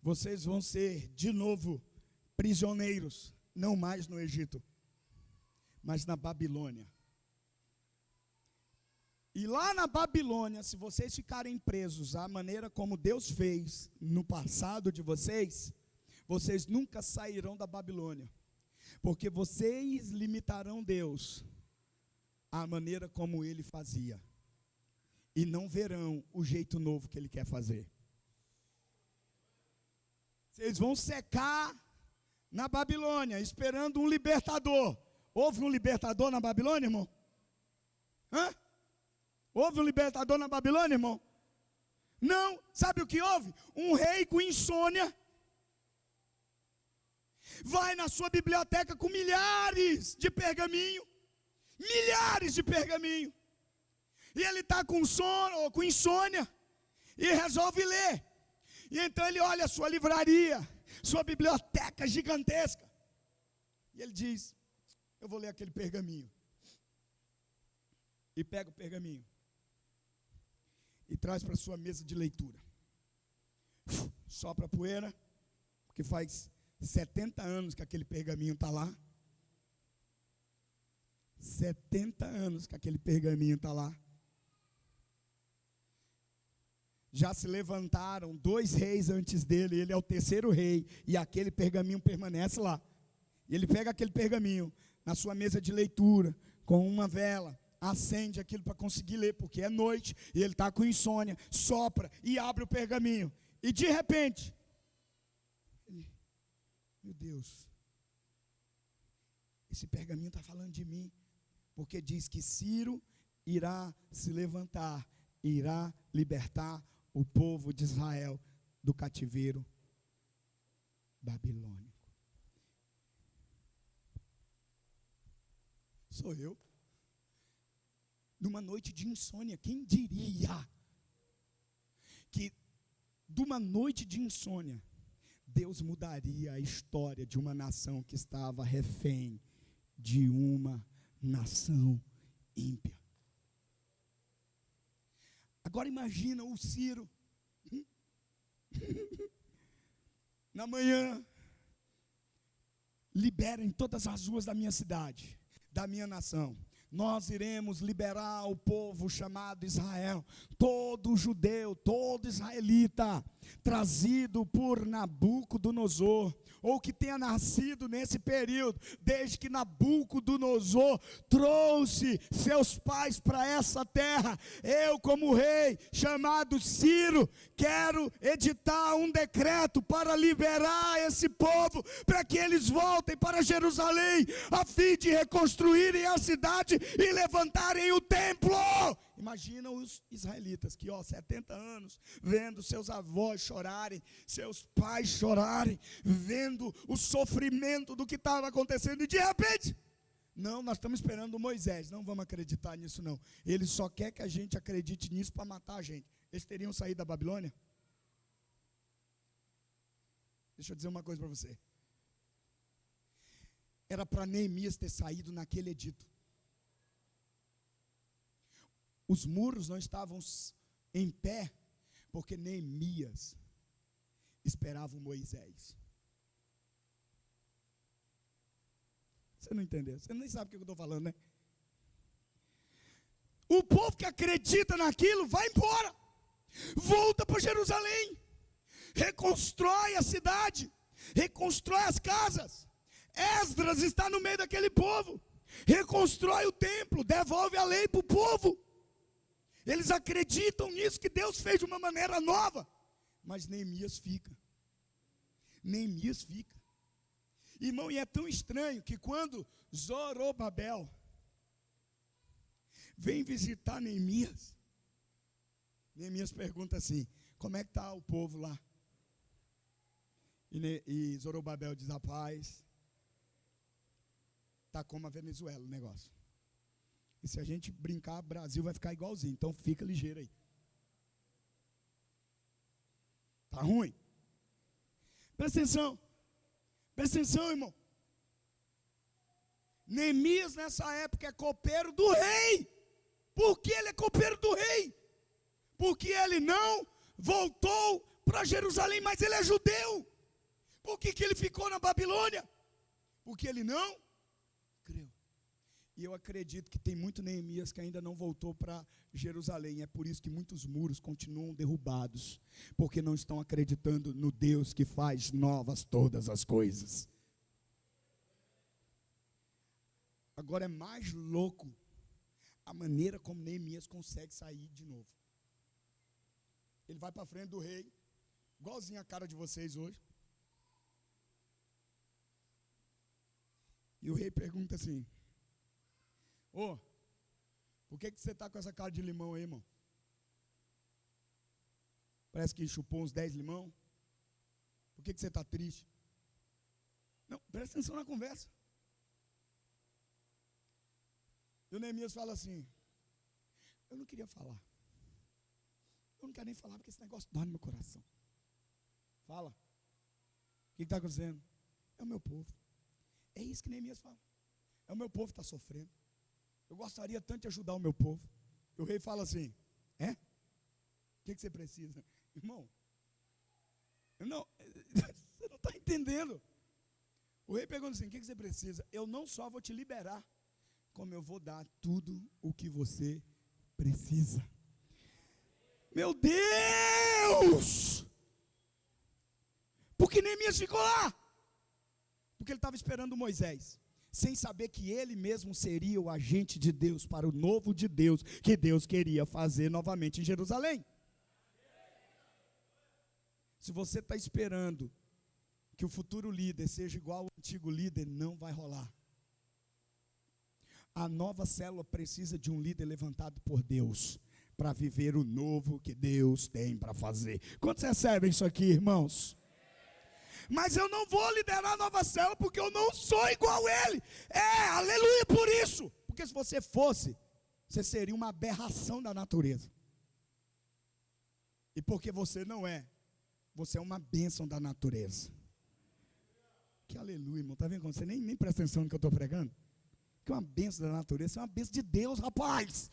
vocês vão ser de novo prisioneiros, não mais no Egito, mas na Babilônia. E lá na Babilônia, se vocês ficarem presos à maneira como Deus fez no passado de vocês, vocês nunca sairão da Babilônia, porque vocês limitarão Deus à maneira como Ele fazia, e não verão o jeito novo que Ele quer fazer. Vocês vão secar na Babilônia, esperando um libertador. Houve um libertador na Babilônia, irmão? Houve um libertador na Babilônia, irmão? Não, sabe o que houve? Um rei com insônia vai na sua biblioteca com milhares de pergaminho, e ele está com sono ou com insônia, e resolve ler, e então ele olha a sua livraria, sua biblioteca gigantesca, e ele diz, eu vou ler aquele pergaminho, e pega o pergaminho, e traz para a sua mesa de leitura, sopra a poeira, porque faz 70 anos que aquele pergaminho está lá, 70 anos que aquele pergaminho está lá, já se levantaram 2 reis antes dele, ele é o 3º rei, e aquele pergaminho permanece lá, e ele pega aquele pergaminho, na sua mesa de leitura, com uma vela, acende aquilo para conseguir ler, porque é noite, e ele está com insônia, sopra, e abre o pergaminho, e de repente, meu Deus, esse pergaminho está falando de mim, porque diz que Ciro irá se levantar, irá libertar o povo de Israel do cativeiro babilônico. Sou eu. Numa noite de insônia, quem diria que de uma noite de insônia, Deus mudaria a história de uma nação que estava refém de uma nação ímpia. Agora imagina o Ciro, na manhã, liberem todas as ruas da minha cidade, da minha nação. Nós iremos liberar o povo chamado Israel, todo judeu, todo israelita, trazido por Nabucodonosor, ou que tenha nascido nesse período, desde que Nabucodonosor trouxe seus pais para essa terra. Eu, como rei, chamado Ciro, quero editar um decreto para liberar esse povo, para que eles voltem para Jerusalém, a fim de reconstruírem a cidade e levantarem o templo. Imagina os israelitas que 70 anos, vendo seus avós chorarem, seus pais chorarem, vendo o sofrimento do que estava acontecendo, e de repente, não, nós estamos esperando Moisés, não vamos acreditar nisso não, ele só quer que a gente acredite nisso para matar a gente. Eles teriam saído da Babilônia? Deixa eu dizer uma coisa para você, era para Neemias ter saído naquele edito. Os muros não estavam em pé, porque Neemias esperava o Moisés. Você não entendeu? Você nem sabe o que eu estou falando, né? O povo que acredita naquilo vai embora, volta para Jerusalém, reconstrói a cidade, reconstrói as casas. Esdras está no meio daquele povo, reconstrói o templo, devolve a lei para o povo. Eles acreditam nisso, que Deus fez de uma maneira nova. Mas Neemias fica. Neemias fica. Irmão, e é tão estranho que quando Zorobabel vem visitar Neemias, Neemias pergunta assim: como é que está o povo lá? E Zorobabel diz: rapaz, está como a Venezuela o negócio. E se a gente brincar, o Brasil vai ficar igualzinho. Então fica ligeiro aí. Está ruim? Presta atenção. Presta atenção, irmão. Neemias nessa época é copeiro do rei. Por que ele é copeiro do rei? Porque ele não voltou para Jerusalém, mas ele é judeu. Por que ele ficou na Babilônia? Porque ele não creu. E eu acredito que tem muito Neemias que ainda não voltou para Jerusalém. É por isso que muitos muros continuam derrubados, porque não estão acreditando no Deus que faz novas todas as coisas. Agora é mais louco a maneira como Neemias consegue sair de novo. Ele vai para frente do rei, igualzinho a cara de vocês hoje. E o rei pergunta assim: ô, por que você está com essa cara de limão aí, irmão? Parece que chupou uns 10 limão. Por que você está triste? Não, presta atenção na conversa. E o Neemias fala assim: eu não queria falar. Eu não quero nem falar porque esse negócio dói no meu coração. Fala. O que está acontecendo? É o meu povo. É isso que Neemias fala. É o meu povo que está sofrendo. Eu gostaria tanto de ajudar o meu povo. E o rei fala assim: é? O que você precisa? Irmão, não, você não está entendendo. O rei pergunta assim: o que você precisa? Eu não só vou te liberar, como eu vou dar tudo o que você precisa. Meu Deus! Por que Neemias ficou lá? Porque ele estava esperando Moisés, sem saber que ele mesmo seria o agente de Deus para o novo de Deus, que Deus queria fazer novamente em Jerusalém. Se você está esperando que o futuro líder seja igual ao antigo líder, não vai rolar. A nova célula precisa de um líder levantado por Deus, para viver o novo que Deus tem para fazer. Quantos recebem isso aqui, irmãos? Mas eu não vou liderar a nova célula porque eu não sou igual a ele. Aleluia por isso. Porque se você fosse, você seria uma aberração da natureza. E porque você não é, você é uma bênção da natureza. Que aleluia, irmão. Está vendo como você nem presta atenção no que eu estou pregando? Que uma bênção da natureza é uma bênção de Deus, rapaz.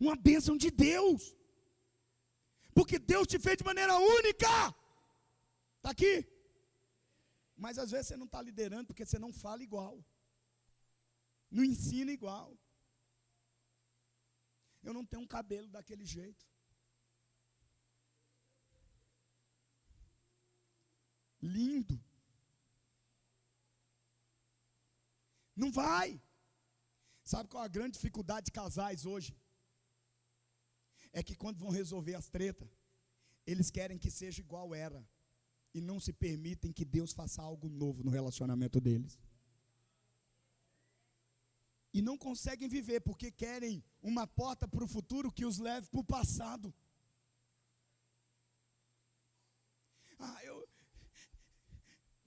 Uma bênção de Deus. Porque Deus te fez de maneira única. Está aqui. Mas às vezes você não está liderando porque você não fala igual. Não ensina igual. Eu não tenho um cabelo daquele jeito. Lindo. Não vai. Sabe qual é a grande dificuldade de casais hoje? É que quando vão resolver as tretas, eles querem que seja igual era. E não se permitem que Deus faça algo novo no relacionamento deles. E não conseguem viver porque querem uma porta para o futuro que os leve para o passado.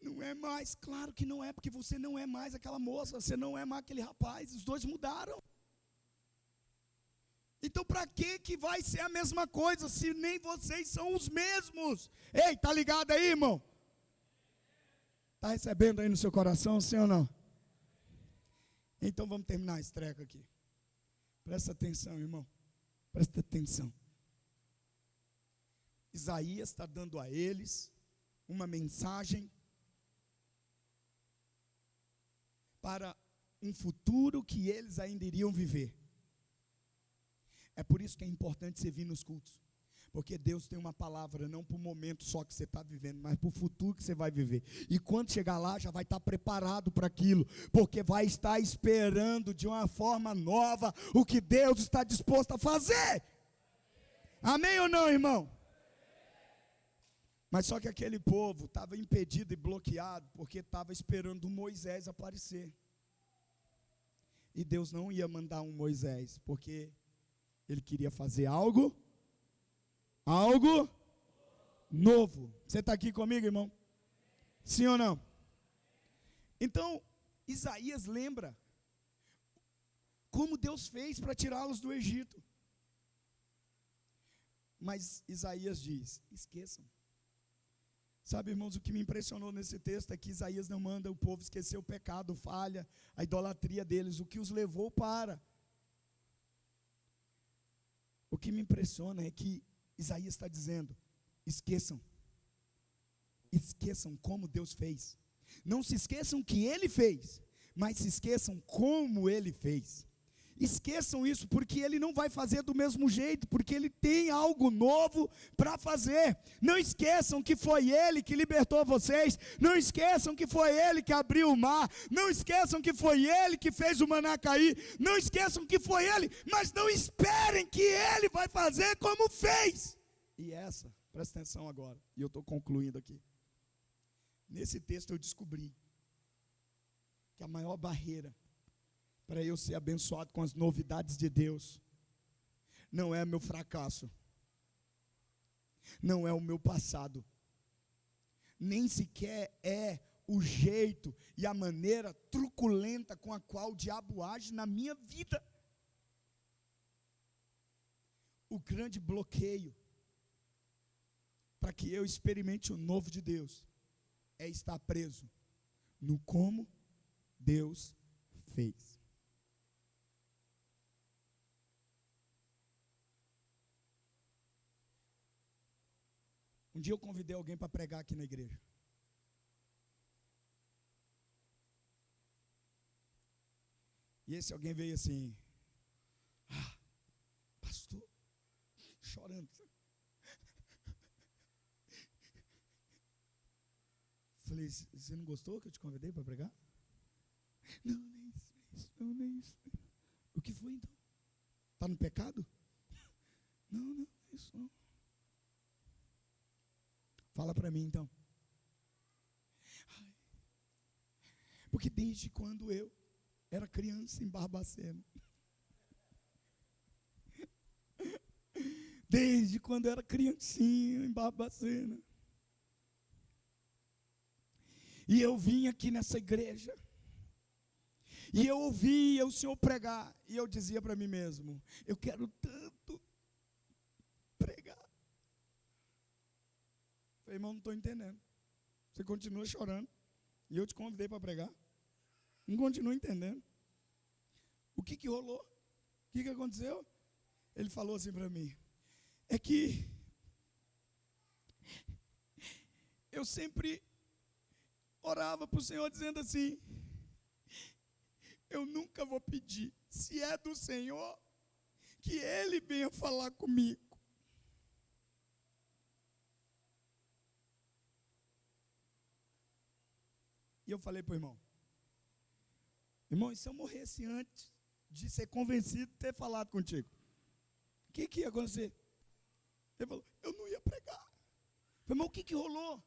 Não é mais, claro que não é, porque você não é mais aquela moça, você não é mais aquele rapaz, os dois mudaram. Então para que vai ser a mesma coisa, se nem vocês são os mesmos? Ei, tá ligado aí, irmão? Tá recebendo aí no seu coração, sim ou não? Então vamos terminar esse treco aqui. Presta atenção, irmão. Presta atenção. Isaías está dando a eles uma mensagem para um futuro que eles ainda iriam viver. É por isso que é importante você vir nos cultos. Porque Deus tem uma palavra, não para o momento só que você está vivendo, mas para o futuro que você vai viver. E quando chegar lá, já vai estar preparado para aquilo. Porque vai estar esperando de uma forma nova o que Deus está disposto a fazer. Amém ou não, irmão? Mas só que aquele povo estava impedido e bloqueado, porque estava esperando o Moisés aparecer. E Deus não ia mandar um Moisés, porque Ele queria fazer algo novo. Você está aqui comigo, irmão? Sim ou não? Então, Isaías lembra como Deus fez para tirá-los do Egito. Mas Isaías diz, esqueçam. Sabe, irmãos, o que me impressionou nesse texto é que Isaías não manda o povo esquecer o pecado, falha, a idolatria deles, o que os levou para. O que me impressiona é que Isaías está dizendo, esqueçam como Deus fez. Não se esqueçam que Ele fez, mas se esqueçam como Ele fez. Esqueçam isso, porque Ele não vai fazer do mesmo jeito, porque Ele tem algo novo para fazer. Não esqueçam que foi Ele que libertou vocês, não esqueçam que foi Ele que abriu o mar, não esqueçam que foi Ele que fez o maná cair, não esqueçam que foi Ele, mas não esperem que Ele vai fazer como fez. E presta atenção agora, e eu estou concluindo aqui. Nesse texto eu descobri que a maior barreira para eu ser abençoado com as novidades de Deus não é meu fracasso, não é o meu passado, nem sequer é o jeito e a maneira truculenta com a qual o diabo age na minha vida. O grande bloqueio para que eu experimente o novo de Deus é estar preso no como Deus fez. Um dia eu convidei alguém para pregar aqui na igreja. E esse alguém veio assim, pastor, chorando. Falei, você não gostou que eu te convidei para pregar? Não, nem isso. O que foi então? Está no pecado? Não, isso não. Fala para mim então. Porque desde quando eu era criança em Barbacena, desde quando eu era criancinha em Barbacena, e eu vim aqui nessa igreja, e eu ouvia o Senhor pregar, e eu dizia para mim mesmo, eu quero tanto pregar. Falei, irmão, não estou entendendo. Você continua chorando, e eu te convidei para pregar. Não continuo entendendo. O que rolou? O que aconteceu? Ele falou assim para mim, é que eu sempre orava para o Senhor dizendo assim, eu nunca vou pedir, se é do Senhor, que Ele venha falar comigo. E eu falei para o irmão, e se eu morresse antes de ser convencido de ter falado contigo, o que ia acontecer? Ele falou, eu não ia pregar. Eu falei, mas o que rolou?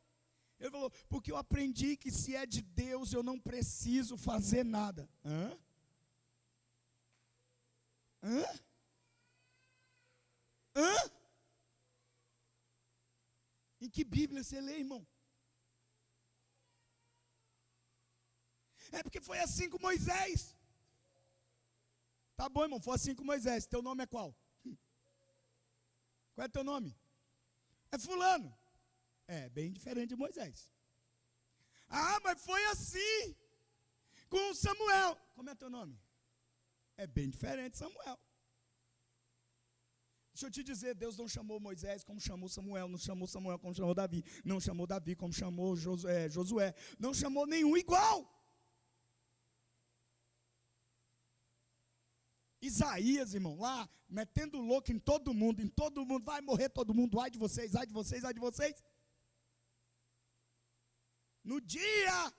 Ele falou, porque eu aprendi que se é de Deus, eu não preciso fazer nada. Hã? Em que Bíblia você lê, irmão? É porque foi assim com Moisés. Tá bom, irmão, foi assim com Moisés. Teu nome é qual? Qual é teu nome? É fulano. É, bem diferente de Moisés. Ah, mas foi assim com Samuel. Como é teu nome? É bem diferente de Samuel. Deixa eu te dizer, Deus não chamou Moisés como chamou Samuel, não chamou Samuel como chamou Davi, não chamou Davi como chamou Josué, não chamou nenhum igual. Isaías, irmão, lá, metendo louco em todo mundo, vai morrer todo mundo, ai de vocês, ai de vocês, ai de vocês. No dia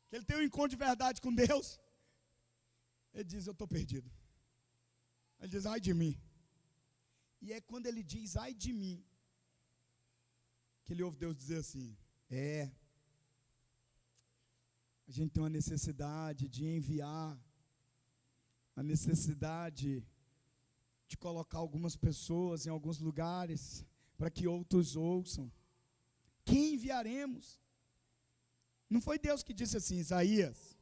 que ele tem um encontro de verdade com Deus, ele diz, eu estou perdido. Ele diz, ai de mim. E é quando ele diz, ai de mim, que ele ouve Deus dizer assim, a gente tem uma necessidade de enviar, a necessidade de colocar algumas pessoas em alguns lugares, para que outros ouçam. Quem enviaremos? Não foi Deus que disse assim, Isaías,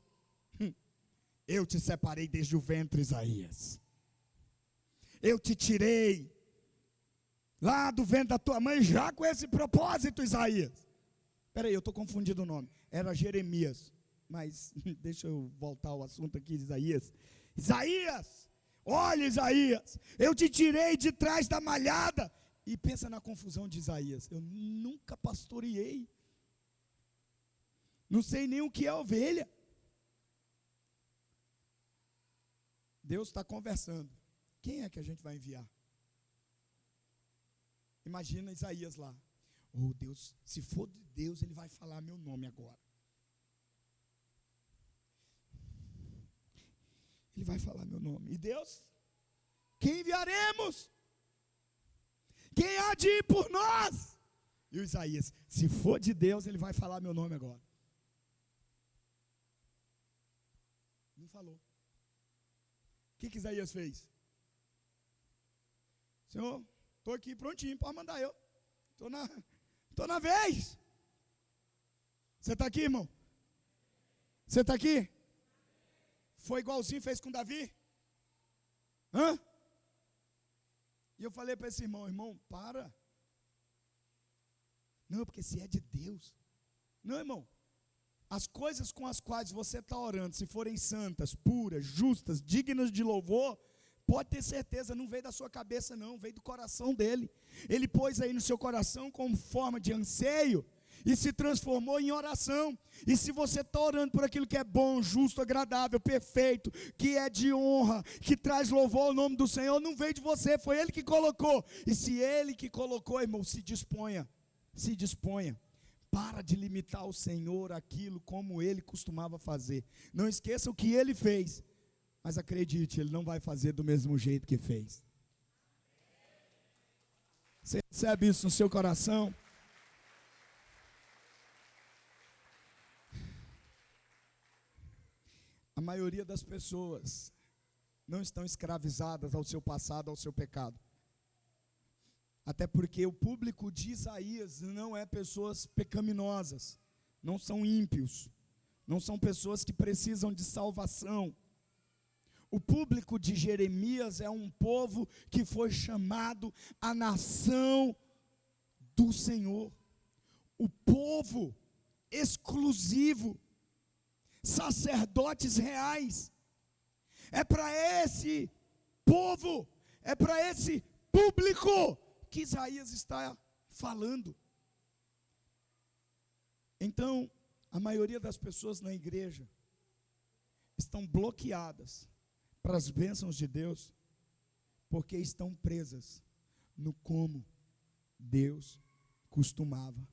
eu te separei desde o ventre, Isaías. Eu te tirei lá do ventre da tua mãe já com esse propósito, Isaías. Espera aí, eu estou confundindo o nome. Era Jeremias. Mas deixa eu voltar ao assunto aqui de Isaías. Isaías, olha Isaías, eu te tirei de trás da malhada. E pensa na confusão de Isaías. Eu nunca pastoreei. Não sei nem o que é ovelha. Deus está conversando. Quem é que a gente vai enviar? Imagina Isaías lá. Oh Deus, se for de Deus, Ele vai falar meu nome agora. Ele vai falar meu nome. E Deus? Quem enviaremos? Quem há de ir por nós? E o Isaías, se for de Deus, Ele vai falar meu nome agora. Não falou. O que Isaías fez? Senhor, estou aqui prontinho, pode mandar eu. Estou na vez. Você está aqui, irmão? Você está aqui? Foi igualzinho fez com Davi? E eu falei para esse irmão, para. Não, porque se é de Deus. Não, irmão. As coisas com as quais você está orando, se forem santas, puras, justas, dignas de louvor, pode ter certeza, não veio da sua cabeça não, veio do coração dele. Ele pôs aí no seu coração como forma de anseio e se transformou em oração. E se você está orando por aquilo que é bom, justo, agradável, perfeito, que é de honra, que traz louvor ao nome do Senhor, não veio de você, foi Ele que colocou. E se Ele que colocou, irmão, se disponha. Para de limitar o Senhor aquilo como Ele costumava fazer. Não esqueça o que Ele fez. Mas acredite, Ele não vai fazer do mesmo jeito que fez. Você recebe isso no seu coração? A maioria das pessoas não estão escravizadas ao seu passado, ao seu pecado. Até porque o público de Isaías não é pessoas pecaminosas, não são ímpios, não são pessoas que precisam de salvação. O público de Jeremias é um povo que foi chamado a nação do Senhor, o povo exclusivo. sacerdotes reais. É para esse povo, é para esse público que Isaías está falando. Então, a maioria das pessoas na igreja estão bloqueadas para as bênçãos de Deus, porque estão presas no como Deus costumava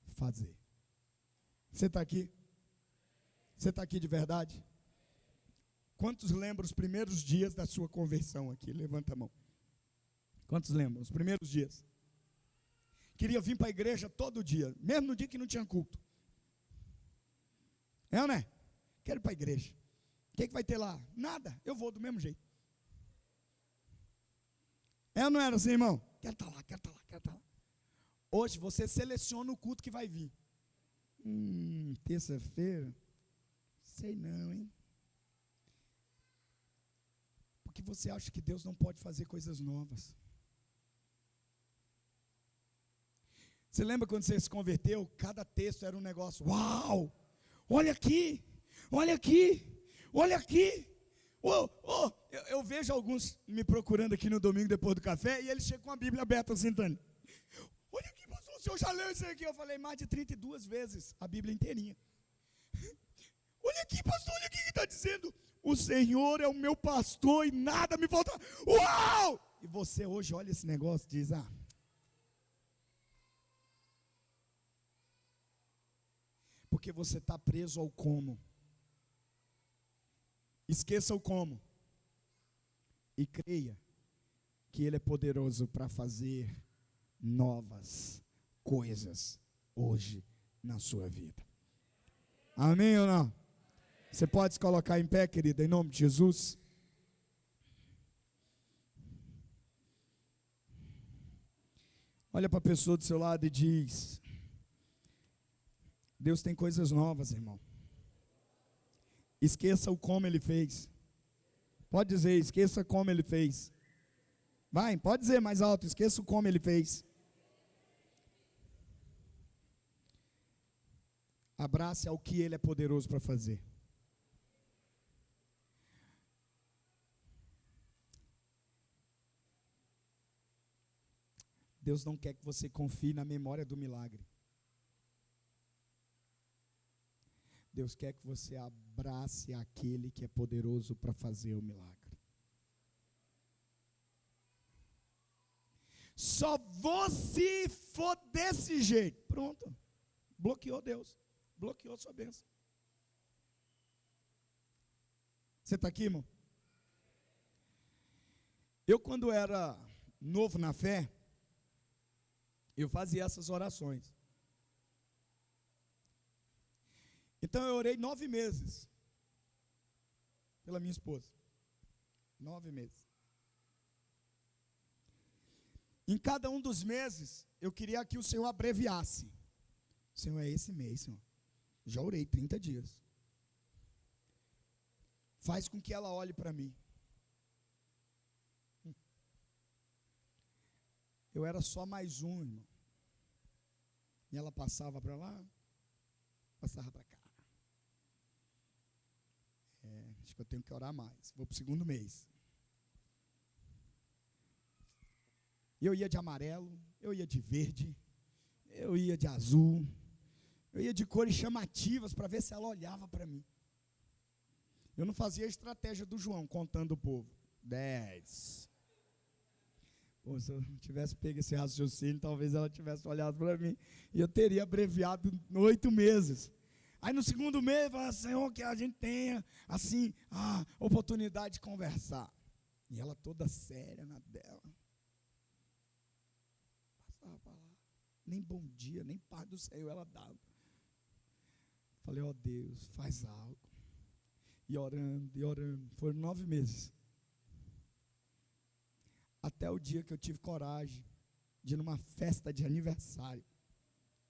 fazer. Você está aqui? Você está aqui de verdade? Quantos lembram os primeiros dias da sua conversão aqui? Levanta a mão. Quantos lembram? Os primeiros dias. Queria vir para a igreja todo dia, mesmo no dia que não tinha culto. É ou não é? Quero ir para a igreja. O que vai ter lá? Nada, eu vou do mesmo jeito. É ou não era assim, irmão? Quero estar lá, quero estar lá, quero estar lá. Hoje você seleciona o culto que vai vir. Terça-feira? Sei não, hein? Porque você acha que Deus não pode fazer coisas novas. Você lembra quando você se converteu? Cada texto era um negócio. Uau! Olha aqui! Olha aqui! Olha aqui! Eu vejo alguns me procurando aqui no domingo depois do café e eles chegam com a Bíblia aberta assim, Tânia. Olha aqui, pastor, o senhor já leu isso aqui? Eu falei mais de 32 vezes a Bíblia inteirinha. Olha aqui, pastor, olha aqui que está dizendo. O Senhor é o meu pastor e nada me falta. Uau! E você hoje olha esse negócio e diz, porque você está preso ao como. Esqueça o como. E creia que Ele é poderoso para fazer novas coisas hoje na sua vida. Amém ou não? Você pode se colocar em pé, querida, em nome de Jesus. Olha para a pessoa do seu lado e diz: Deus tem coisas novas, irmão. Esqueça o como Ele fez. Pode dizer, esqueça como Ele fez. Vai, pode dizer mais alto, esqueça o como Ele fez. Abrace ao que Ele é poderoso para fazer. Deus não quer que você confie na memória do milagre. Deus quer que você abrace aquele que é poderoso para fazer o milagre. Só vou se for desse jeito. Pronto. Bloqueou Deus. Bloqueou sua bênção. Você está aqui, irmão? Eu, quando era novo na fé, eu fazia essas orações. Então eu orei 9 meses pela minha esposa. 9 meses. Em cada um dos meses, eu queria que o Senhor abreviasse. Senhor, é esse mês, Senhor. Já orei 30 dias. Faz com que ela olhe para mim. Eu era só mais um, irmão. E ela passava para lá, passava para cá. Acho que eu tenho que orar mais. Vou para o 2º mês. Eu ia de amarelo, eu ia de verde, eu ia de azul, eu ia de cores chamativas para ver se ela olhava para mim. Eu não fazia a estratégia do João, contando o povo. 10. Pô, se eu tivesse pego esse raciocínio, talvez ela tivesse olhado para mim e eu teria abreviado 8 meses. Aí no 2º mês, fala, Senhor, que a gente tenha, assim, a oportunidade de conversar. E ela toda séria na dela. Passava para lá. Nem bom dia, nem paz do Senhor ela dava. Falei, ó Deus, faz algo. E orando, e orando. Foram 9 meses. Até o dia que eu tive coragem de, numa festa de aniversário,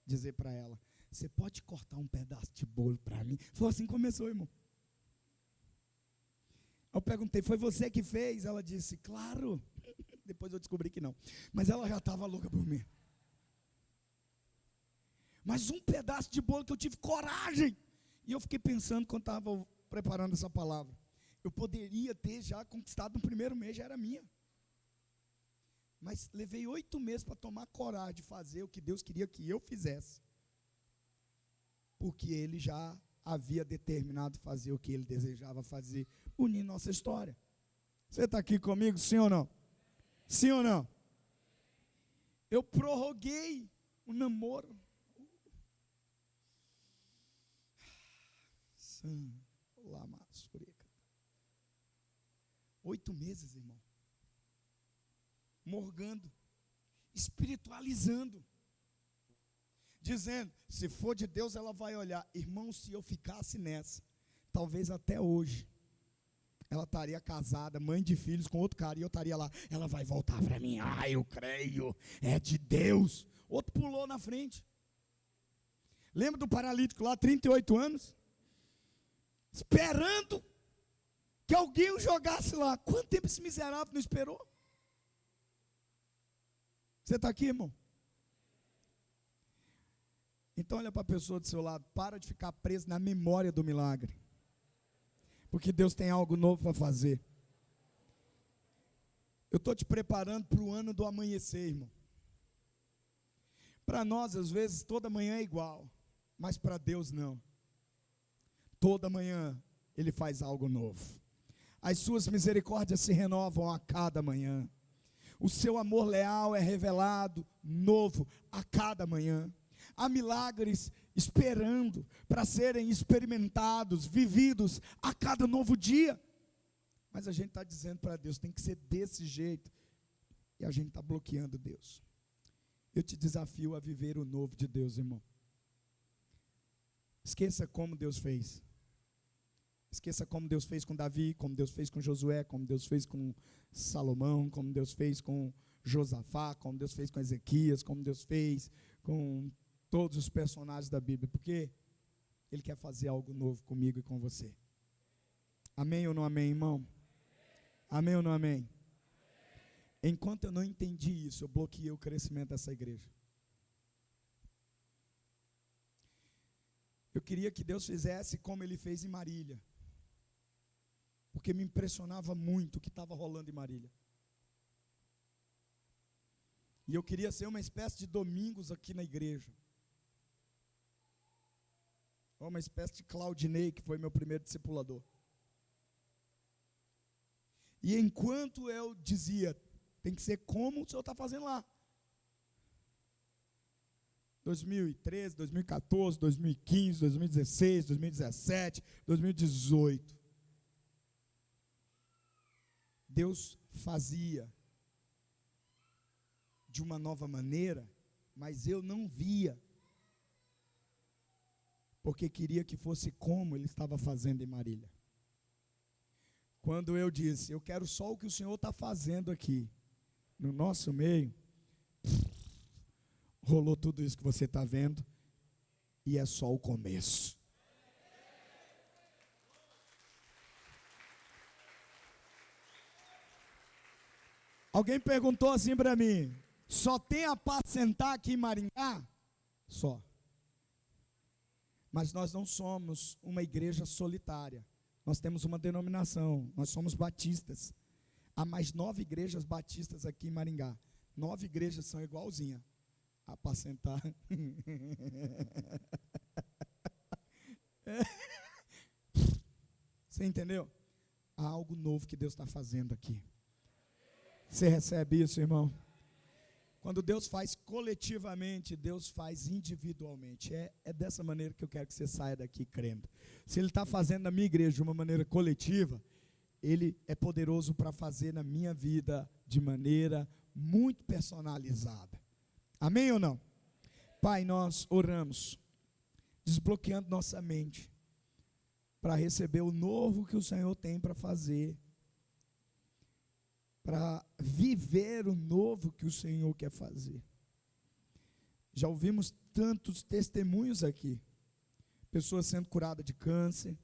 dizer para ela, você pode cortar um pedaço de bolo para mim? Foi assim que começou, irmão. Eu perguntei, foi você que fez? Ela disse, claro. Depois eu descobri que não. Mas ela já estava louca por mim. Mas um pedaço de bolo que eu tive coragem E eu fiquei pensando quando estava preparando essa palavra. Eu poderia ter já conquistado no primeiro mês, já era minha. Mas levei 8 meses para tomar coragem de fazer o que Deus queria que eu fizesse. Porque Ele já havia determinado fazer o que Ele desejava fazer, unir nossa história. Você está aqui comigo, sim ou não? Sim ou não? Eu prorroguei o namoro. 8 meses, irmão. Morgando, espiritualizando, dizendo, se for de Deus ela vai olhar. Irmão, se eu ficasse nessa, talvez até hoje, ela estaria casada, mãe de filhos com outro cara, e eu estaria lá, ela vai voltar para mim, eu creio, é de Deus. Outro pulou na frente. Lembra do paralítico lá, 38 anos? Esperando que alguém o jogasse lá. Quanto tempo esse miserável não esperou? Você está aqui, irmão? Então olha para a pessoa do seu lado, para de ficar preso na memória do milagre. Porque Deus tem algo novo para fazer. Eu estou te preparando para o ano do amanhecer, irmão. Para nós, às vezes, toda manhã é igual, mas para Deus não. Toda manhã Ele faz algo novo. As suas misericórdias se renovam a cada manhã. O seu amor leal é revelado novo a cada manhã. Há milagres esperando para serem experimentados, vividos a cada novo dia. Mas a gente está dizendo para Deus, tem que ser desse jeito. E a gente está bloqueando Deus. Eu te desafio a viver o novo de Deus, irmão. Esqueça como Deus fez. Esqueça como Deus fez com Davi, como Deus fez com Josué, como Deus fez com Salomão, como Deus fez com Josafá, como Deus fez com Ezequias, como Deus fez com todos os personagens da Bíblia, porque Ele quer fazer algo novo comigo e com você. Amém ou não amém, irmão? Amém ou não amém? Enquanto eu não entendi isso, eu bloqueei o crescimento dessa igreja. Eu queria que Deus fizesse como Ele fez em Marília, porque me impressionava muito o que estava rolando em Marília. E eu queria ser uma espécie de domingos aqui na igreja. Uma espécie de Claudinei, que foi meu primeiro discipulador. E enquanto eu dizia, tem que ser como o senhor está fazendo lá. 2013, 2014, 2015, 2016, 2017, 2018. Deus fazia de uma nova maneira, mas eu não via, porque queria que fosse como Ele estava fazendo em Marília. Quando eu disse, eu quero só o que o Senhor está fazendo aqui, no nosso meio, rolou tudo isso que você está vendo, e é só o começo. Alguém perguntou assim para mim, só tem apacentar aqui em Maringá? Só. Mas nós não somos uma igreja solitária. Nós temos uma denominação, nós somos batistas. Há mais 9 igrejas batistas aqui em Maringá. 9 igrejas são igualzinhas. Apacentar. Você entendeu? Há algo novo que Deus está fazendo aqui. Você recebe isso, irmão? Quando Deus faz coletivamente, Deus faz individualmente. É dessa maneira que eu quero que você saia daqui crendo. Se Ele está fazendo na minha igreja de uma maneira coletiva, Ele é poderoso para fazer na minha vida de maneira muito personalizada. Amém ou não? Pai, nós oramos, desbloqueando nossa mente, para receber o novo que o Senhor tem para fazer, para viver o novo que o Senhor quer fazer. Já ouvimos tantos testemunhos aqui, pessoas sendo curadas de câncer,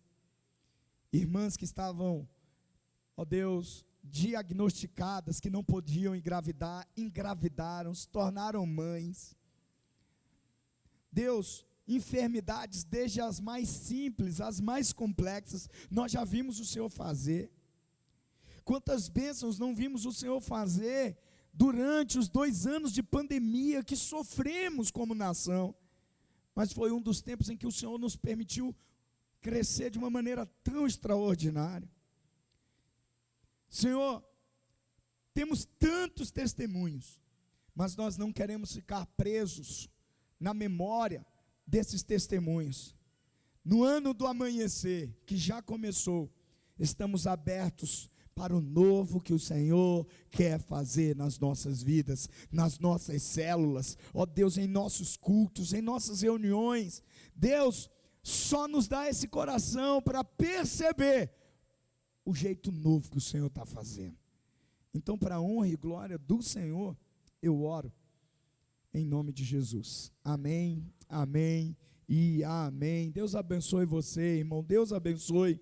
irmãs que estavam, ó Deus, diagnosticadas, que não podiam engravidar, engravidaram, se tornaram mães. Deus, enfermidades, desde as mais simples, as mais complexas, nós já vimos o Senhor fazer. Quantas bênçãos não vimos o Senhor fazer durante os 2 anos de pandemia que sofremos como nação, mas foi um dos tempos em que o Senhor nos permitiu crescer de uma maneira tão extraordinária. Senhor, temos tantos testemunhos, mas nós não queremos ficar presos na memória desses testemunhos. No ano do amanhecer, que já começou, estamos abertos para o novo que o Senhor quer fazer nas nossas vidas, nas nossas células, ó Deus, em nossos cultos, em nossas reuniões. Deus, só nos dá esse coração para perceber o jeito novo que o Senhor está fazendo. Então, para a honra e glória do Senhor, eu oro em nome de Jesus. Amém, amém e amém. Deus abençoe você, irmão. Deus abençoe